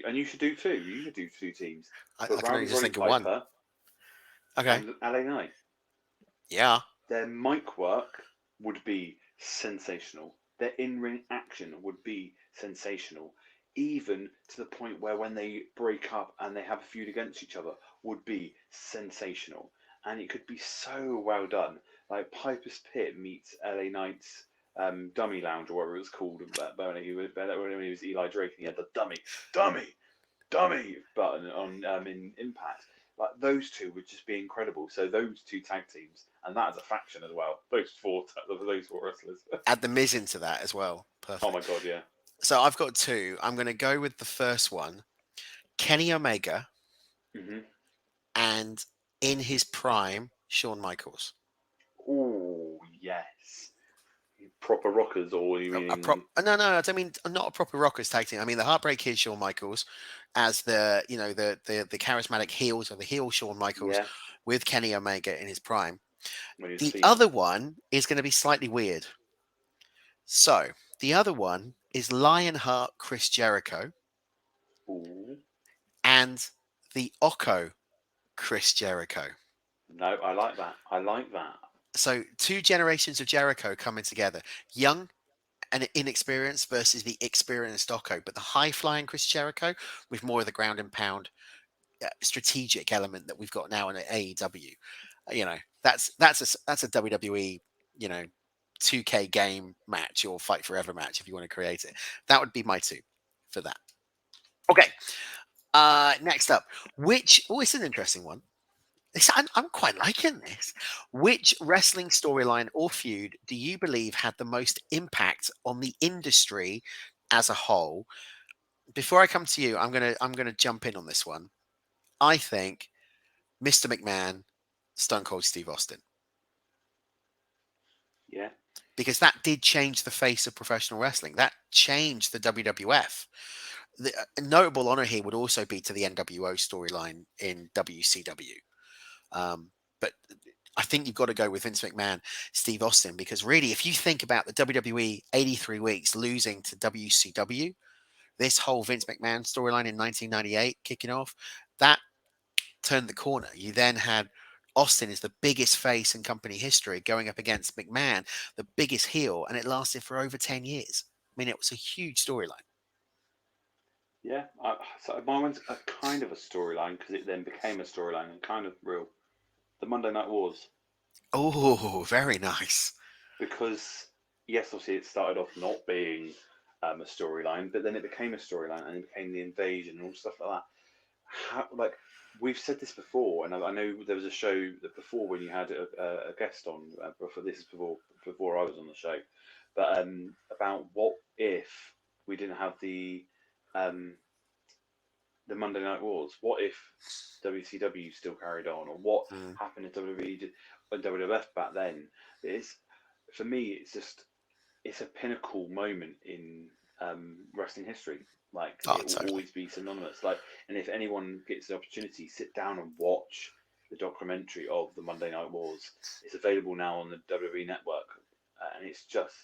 And you should do too. You should do two teams. I But can only Rowdy just Roddy think of one. Piper Okay. and LA Knight. Yeah. Their mic work would be sensational. Their in-ring action would be sensational. Even to the point where when they break up and they have a feud against each other would be sensational. And it could be so well done. Like Piper's Pit meets LA Knight's Dummy Lounge or whatever it was called when he was Eli Drake and he had the dummy button on in Impact. Like those two would just be incredible. So those two tag teams, and that as a faction as well. Those four wrestlers. Add the Miz into that as well. Oh Perfect. my god, yeah. So I've got two. I'm going to go with the first one, Kenny Omega, Hmm. and in his prime, Shawn Michaels. Oh yes, proper rockers, or you A prop? mean? No, I don't mean not a proper Rockers tag team. I mean the Heartbreak Kid, Shawn Michaels, as the charismatic heels or the heel Shawn Michaels Yeah, with Kenny Omega in his prime. when he was The Cena. other one is going to be slightly weird. So the other one is Lionheart Chris Jericho Ooh, and the Oko Chris Jericho. no, I like that. I like that. So two generations of Jericho coming together, young and inexperienced versus the experienced Oko, but the high flying Chris Jericho with more of the ground and pound strategic element that we've got now in AEW. That's a WWE, you know, 2K game match or fight forever match if you want to create it. That would be my two for that. Okay. Next up, it's an interesting one. I'm quite liking this. Which wrestling storyline or feud do you believe had the most impact on the industry as a whole? Before I come to you, I'm gonna jump in on this one. I think Mr. McMahon, Stone Cold Steve Austin, Yeah, because that did change the face of professional wrestling. That changed the WWF. The notable honor here would also be to the NWO storyline in WCW. But I think you've got to go with Vince McMahon, Steve Austin, because really, if you think about the WWE 83 weeks losing to WCW, this whole Vince McMahon storyline in 1998 kicking off, that turned the corner. You then had Austin is the biggest face in company history going up against McMahon, the biggest heel, and it lasted for over 10 years. I mean, it was a huge storyline. yeah. So my one's a kind of a storyline because it then became a storyline and kind of real. The Monday Night Wars. Oh, very nice. Because yes, obviously it started off not being a storyline, but then it became a storyline and it became the invasion and all stuff like that. Like we've said this before, and I know there was a show that before when you had a guest on before this is before I was on the show, but about what if we didn't have um, the Monday Night Wars? What if WCW still carried on, or what Mm. happened in WWE and WWF back then? It's for me, it's a pinnacle moment in wrestling history. Like Oh, it will totally. always be synonymous. Like, and if anyone gets the opportunity, sit down and watch the documentary of the Monday Night Wars. It's available now on the WWE Network, and it's just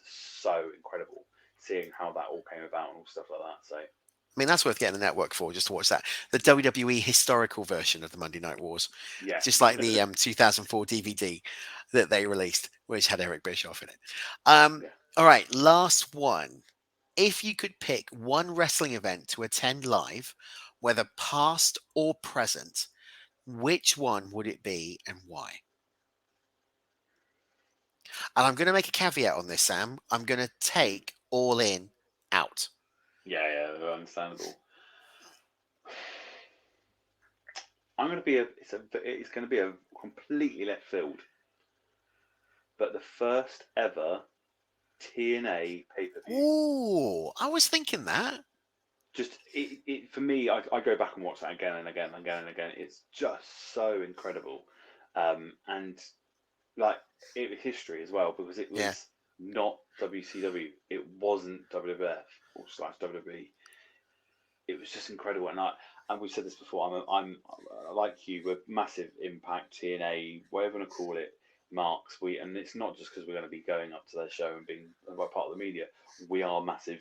so incredible seeing how that all came about and all stuff like that. So I mean, that's worth getting the network for, just to watch that. The WWE historical version of the Monday Night Wars, yeah, just like the 2004 DVD that they released, which had Eric Bischoff in it. Um, yeah. all right, last one. If you could pick one wrestling event to attend live, whether past or present, which one would it be and why? And I'm going to make a caveat on this, Sam. I'm going to Mm. take All In out. Yeah, yeah, understandable. I'm going to be it's going to be a completely left field, but the first ever TNA pay per view. Ooh, I was thinking that. Just for me, I go back and watch that again and again and again and again. It's just so incredible, and like it was history as well because it Yeah. was not WCW, it wasn't WWF or slash WWE. It was just incredible, and we've said this before. I'm like you, we're massive Impact, TNA, whatever you want to call it, marks. And it's not just because we're going to be going up to their show and being part of the media. We are massive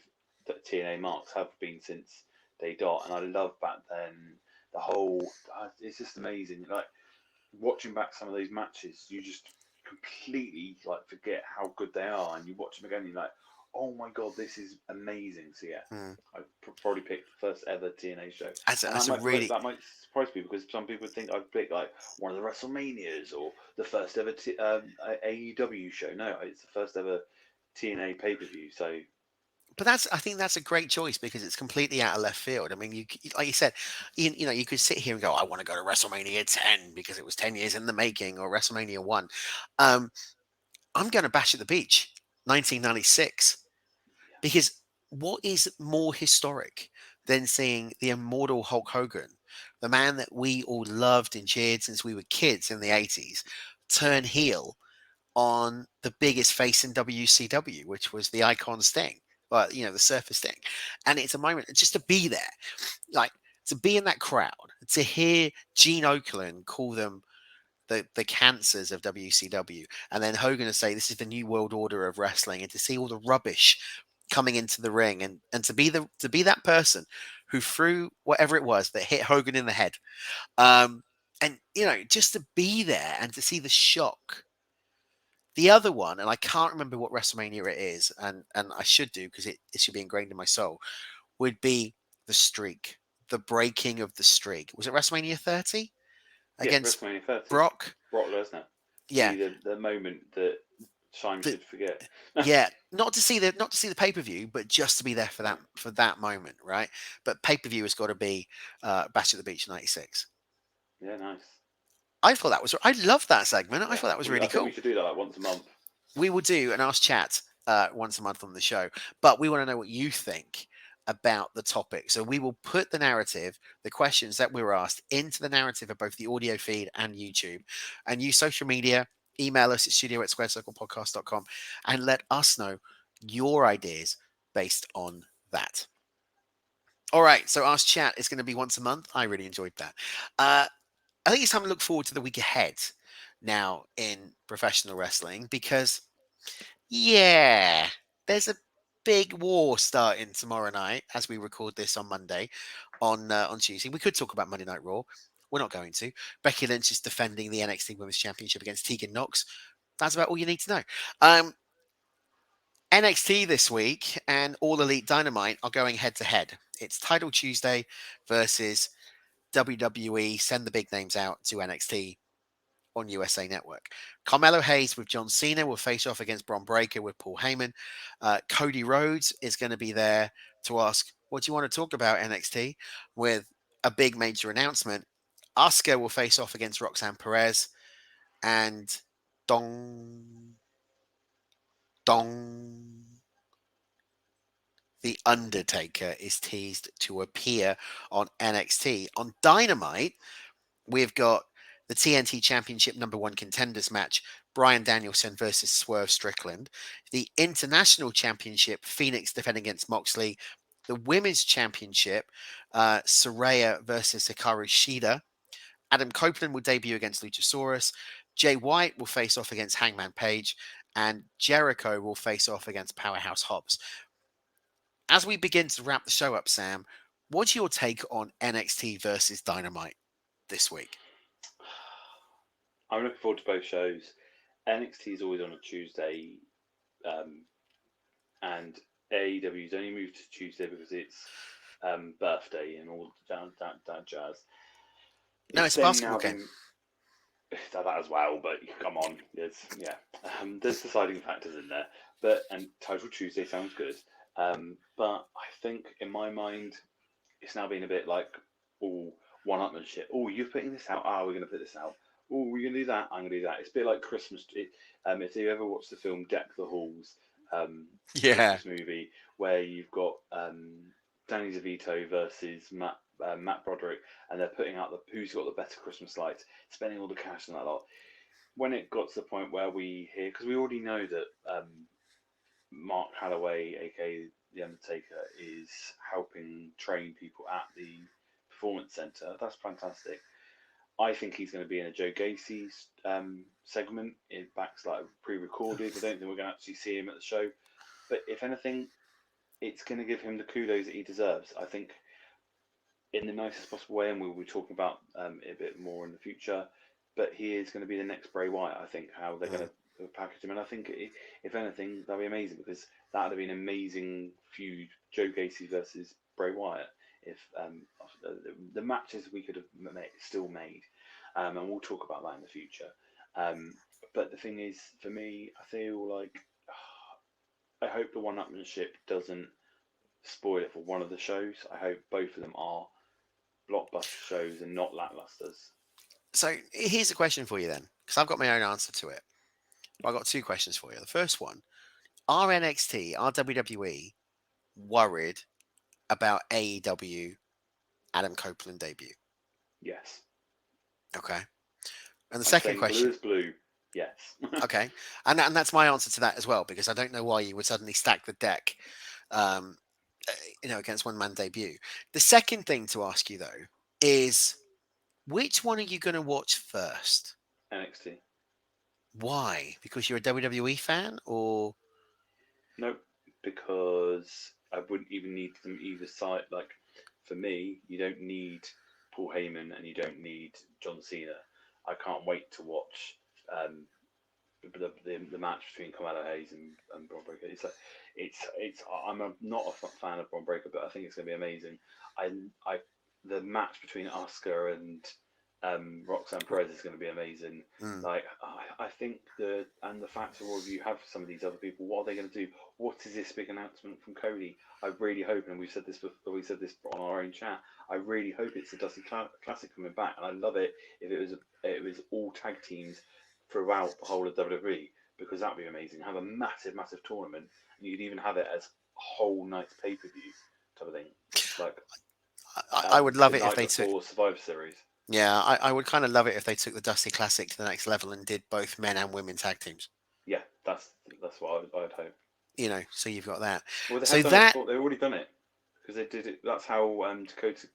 TNA marks, have been since day dot, and I love back then the whole. It's just amazing. Like watching back some of these matches, you just completely like forget how good they are, and you watch them again, and you're like, oh my god, this is amazing. So yeah, Mm. I probably picked the first ever TNA show, and That's a really. that might surprise people because some people think I'd pick like one of the WrestleManias or the first ever AEW show. No, it's the first ever TNA pay per view. So But that's, I think that's a great choice because it's completely out of left field. I mean, like you said, you know, you could sit here and go, I want to go to WrestleMania 10 because it was 10 years in the making, or WrestleMania 1. Um, I'm going to Bash at the Beach, 1996, because what is more historic than seeing the immortal Hulk Hogan, the man that we all loved and cheered since we were kids in the 80s, turn heel on the biggest face in WCW, which was the Icon Sting, but you know, the Surface Sting. And it's a moment just to be there, like to be in that crowd, to hear Gene Okerlund call them the cancers of WCW, and then Hogan to say this is the new world order of wrestling, and to see all the rubbish coming into the ring, and to be that person who threw whatever it was that hit Hogan in the head, and you know, just to be there and to see the shock. The other one, and I can't remember what WrestleMania it is, and I should do because it should be ingrained in my soul, would be the streak, the breaking of the streak. Was it WrestleMania 30 yeah, against WrestleMania 30, Brock? Brock Lesnar, Yeah, the moment that time the, should forget. yeah, not to see the pay per view, but just to be there No, for that moment, right? But pay per view has got to be Bash at the Beach '96. yeah, nice. I thought that was, I love that segment. I Yeah, thought that was I really think we cool. should do that like once a month. We will do an Ask Chat once a month on the show, but we want to know what you think about the topic. So we will put the narrative, the questions that we were asked, into the narrative of both the audio feed and YouTube, and use social media. Email us at studio@squarecirclepodcast.com and let us know your ideas based on that. All right, so Ask Chat is going to be once a month. I really enjoyed that. Uh, I think it's time to look forward to the week ahead now in professional wrestling because yeah, there's a big war starting tomorrow night as we record this on Monday. On Tuesday, we could talk about Monday Night Raw. We're not going to. Becky Lynch is defending the NXT Women's Championship against Tegan Knox. That's about all you need to know. NXT this week and All Elite Dynamite are going head to head. It's Title Tuesday versus WWE. Send the big names out to NXT on USA Network. Carmelo Hayes with John Cena will face off against Bron Breakker with Paul Heyman. Cody Rhodes is going to be there to ask, what do you want to talk about, NXT? With a big major announcement. Asuka will face off against Roxanne Perez. And dong, dong. The Undertaker is teased to appear on NXT. On Dynamite, we've got the TNT Championship number one contenders match, Bryan Danielson versus Swerve Strickland. The International Championship, Phoenix defending against Moxley. The Women's Championship, Saraya versus Hikaru Shida. Adam Copeland will debut against Luchasaurus. Jay White will face off against Hangman Page. And Jericho will face off against Powerhouse Hobbs. As we begin to wrap the show up, Sam, what's your take on NXT versus Dynamite this week? I'm looking forward to both shows. NXT is always on a Tuesday, um, and AEW's only moved to Tuesday because it's birthday and all that jazz. No, It's it's a then basketball now game. been that as well, but come on, there's deciding factors in there. But and Title Tuesday sounds good, but I think in my mind it's now been a bit like oh one-upmanship. Oh, you're putting this out. Ah, we're going to put this out. Oh, we're going to do that. I'm going to do that. It's a bit like Christmas. If you ever watched the film Deck the Halls, the Yeah. Christmas movie, where you've got Danny DeVito versus Matt Broderick, and they're putting out the who's got the better Christmas lights, spending all the cash and that lot. When it got to the point where we hear, because we already know that Mark Halloway, aka The Undertaker, is helping train people at the Performance Center. That's fantastic. I think he's going to be in a Joe Gacy's segment. It backs like pre-recorded. I don't think we're going to actually see him at the show. But if anything, it's going to give him the kudos that he deserves. I think in the nicest possible way, and we'll be talking about it a bit more in the future. But he is going to be the next Bray Wyatt. I think how they're going Mm. to package him, and I think if anything, that'll be amazing because that would have been an amazing feud, Joe Gacy versus Bray Wyatt. If the matches we could have still made, and we'll talk about that in the future. Um, but the thing is, for me, I feel like I hope the one-upmanship doesn't spoil it for one of the shows. I hope both of them are blockbuster shows and not lacklusters. So here's a question for you then, because I've got my own answer to it. But I've got two questions for you. The first one, are NXT, are WWE worried about AEW Adam Copeland debut? Yes. Okay. And the I'm second saying blue question, is blue. Yes. okay. And that's my answer to that as well, because I don't know why you would suddenly stack the deck, um, against one man debut. The second thing to ask you, though, is which one are you going to watch first? NXT. Why? Because you're a WWE fan, or Nope. Because I wouldn't even need them either side. Like, for me, you don't need Paul Heyman and you don't need John Cena. I can't wait to watch the match between Kamala Hayes and Braun Breaker. I'm not a fan of Braun Breaker, but I think it's going to be amazing. I the match between Asuka and Roxanne Perez is going to be amazing. mm, Like I think the fact of all of you have some of these other people. What are they going to do? What is this big announcement from Cody? I really hope, and we've said this before, we said this on our own chat. I really hope it's a Dusty Classic coming back, and I love it if it was all tag teams throughout the whole of WWE because that'd be amazing. Have a massive tournament, and you could even have it as a whole night's pay per view type of thing, like I would love the it if night they took. before Survivor Series. Yeah, I would kind of love it if they took the Dusty Classic to the next level and did both men and women tag teams. Yeah, that's what I'd hope. So you've got that. Well, they So have done it that. before. They've already done it because they did it. That's how Oh yeah, Dakota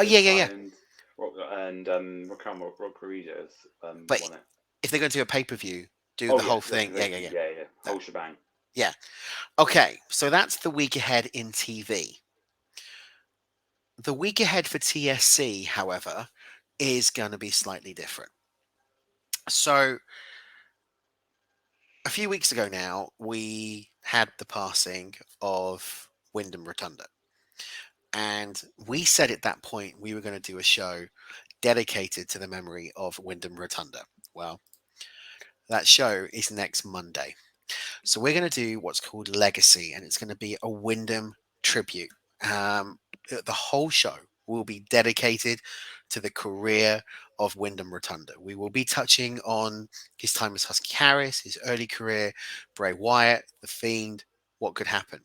yeah, Kai yeah. and Raquel Rodriguez But won it. if they're going to do a pay per view, do Oh the yeah, whole thing. Yeah, yeah, yeah. yeah, No, whole shebang. yeah. Okay, so that's the week ahead in TV. The week ahead for TSC, however, is going to be slightly different. So a few weeks ago now, we had the passing of Wyndham Rotunda. And we said at that point we were going to do a show dedicated to the memory of Wyndham Rotunda. Well, that show is next Monday. So we're going to do what's called Legacy, and it's going to be a Wyndham tribute. The whole show will be dedicated to the career of Wyndham Rotunda. We will be touching on his time as Husky Harris, his early career, Bray Wyatt, The Fiend, what could happen.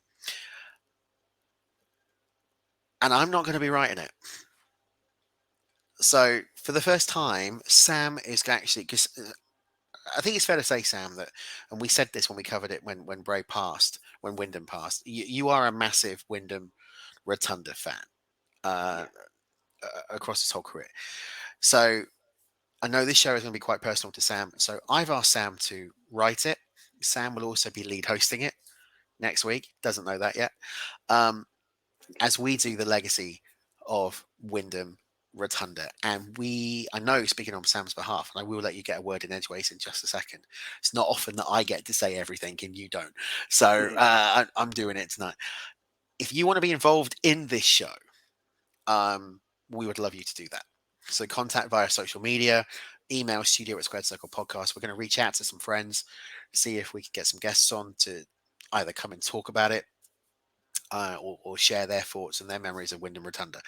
and I'm not going to be writing it. So for the first time, Sam is actually, because I think it's fair to say, Sam, that, and we said this when we covered it when Bray passed, when Wyndham passed. You are a massive Wyndham Rotunda fan uh, Yeah. across his whole career. So I know this show is going to be quite personal to Sam. So I've asked Sam to write it. Sam will also be lead hosting it next week. Doesn't know that yet. Um, Okay. as we do the legacy of Wyndham Rotunda. And I know, speaking on Sam's behalf, and I will let you get a word in edgeways in just a second. It's not often that I get to say everything and you don't. So I'm doing it tonight. If you want to be involved in this show, we would love you to do that. So contact via social media, email studio at Squared Circle Podcast. We're going to reach out to some friends, see if we can get some guests on to either come and talk about it or share their thoughts and their memories of Wyndham Rotunda.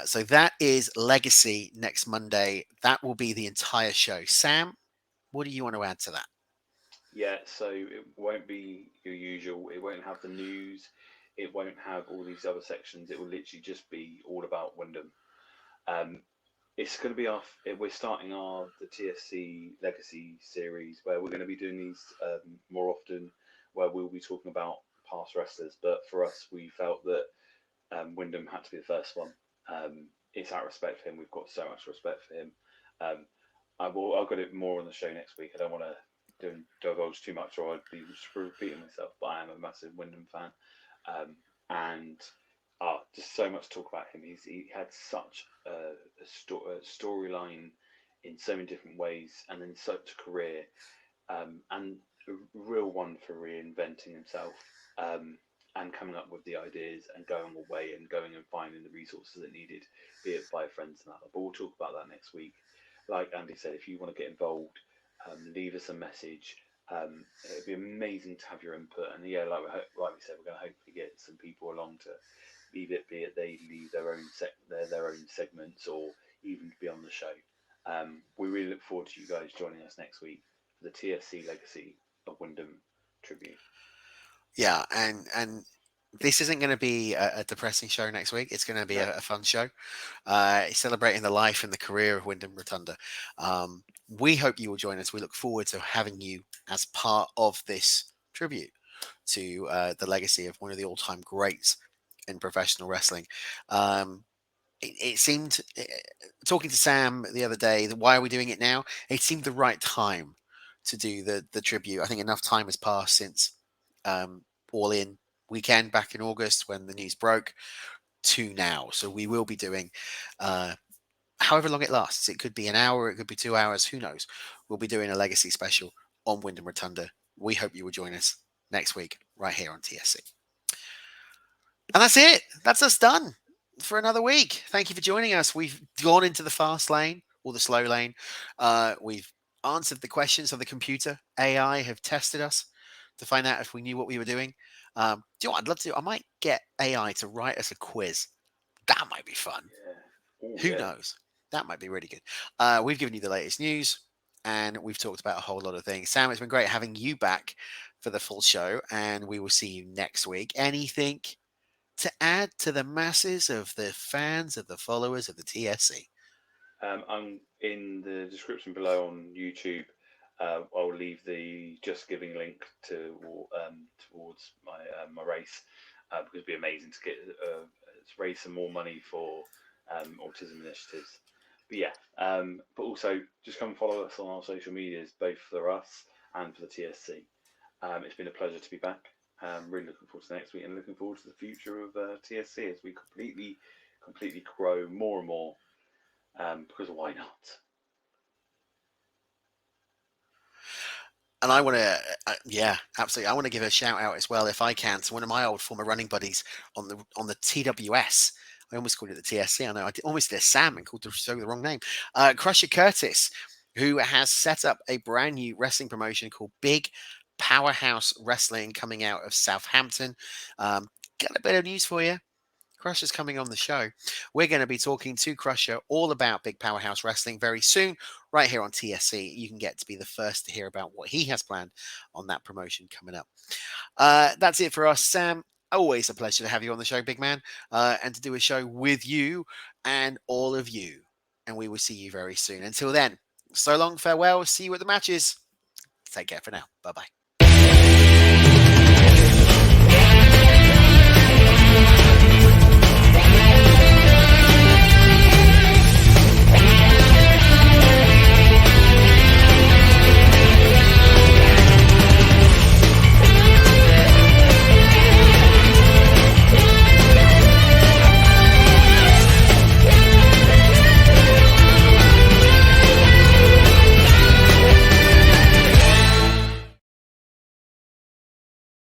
So that is Legacy next Monday. That will be the entire show. Sam, what do you want to add to that? Yeah, so it won't be your usual. It won't have the news. It won't have all these other sections. It will literally just be all about Wyndham. Um, it's going to be we're starting the TSC Legacy series where we're going to be doing these more often, where we'll be talking about past wrestlers. But for us, we felt that Wyndham had to be the first one. It's out of respect for him. We've got so much respect for him. Um, I'll get it more on the show next week. I don't want to divulge too much, or I'd be just repeating myself. But I am a massive Wyndham fan, and just so much to talk about him. He had such a storyline in so many different ways, and then such a career, and a real one for reinventing himself. And coming up with the ideas and going away and going and finding the resources that needed, be it by friends and that. But we'll talk about that next week. Like Andy said, if you want to get involved, leave us a message. It'd be amazing to have your input. And yeah, like we said, we're going to hopefully get some people along to be it they leave their own segments or even be on the show. We really look forward to you guys joining us next week for the TSC Legacy of Wyndham tribute. Yeah, and this isn't going to be a depressing show next week. It's going to be No, a fun show, celebrating the life and the career of Wyndham Rotunda. We hope you will join us. We look forward to having you as part of this tribute to the legacy of one of the all-time greats in professional wrestling. Um, it seemed, talking to Sam the other day, that why are we doing it now? It seemed the right time to do the tribute. I think enough time has passed since um, All In weekend back in August when the news broke to now. So we will be doing uh, however long it lasts. It could be an hour, it could be 2 hours, who knows? We'll be doing a legacy special on Wyndham Rotunda. We hope you will join us next week right here on TSC. And that's it. That's us done for another week. Thank you for joining us. We've gone into the fast lane or the slow lane. We've answered the questions of the computer. AI have tested us to find out if we knew what we were doing. Do you know what I'd love to do? I might get AI to write us a quiz. That might be fun. yeah, oh Who yeah. knows? That might be really good. We've given you the latest news and we've talked about a whole lot of things. Sam, it's been great having you back for the full show, and we will see you next week. Anything to add to the masses of the fans, of the followers of the TSC? I'm in the description below on YouTube. I'll leave the Just Giving link towards my race because it'd be amazing to raise some more money for autism initiatives. But yeah, but also just come follow us on our social medias, both for us and for the TSC. It's been a pleasure to be back. Really looking forward to next week and looking forward to the future of TSC as we completely grow more and more because why not? And I want to, yeah, absolutely. I want to give a shout out as well, if I can, to one of my old former running buddies on the TWS. I almost called it the TSC. I know almost did a Sam and called the show the wrong name. Crusher Curtis, who has set up a brand new wrestling promotion called Big Powerhouse Wrestling, coming out of Southampton. Got a bit of news for you. Crusher's coming on the show. We're going to be talking to Crusher all about Big Powerhouse Wrestling very soon, right here on TSC. You can get to be the first to hear about what he has planned on that promotion coming up. That's it for us, Sam. Always a pleasure to have you on the show, big man, and to do a show with you and all of you. And we will see you very soon. Until then, so long, farewell. See you at the matches. Take care for now. Bye bye.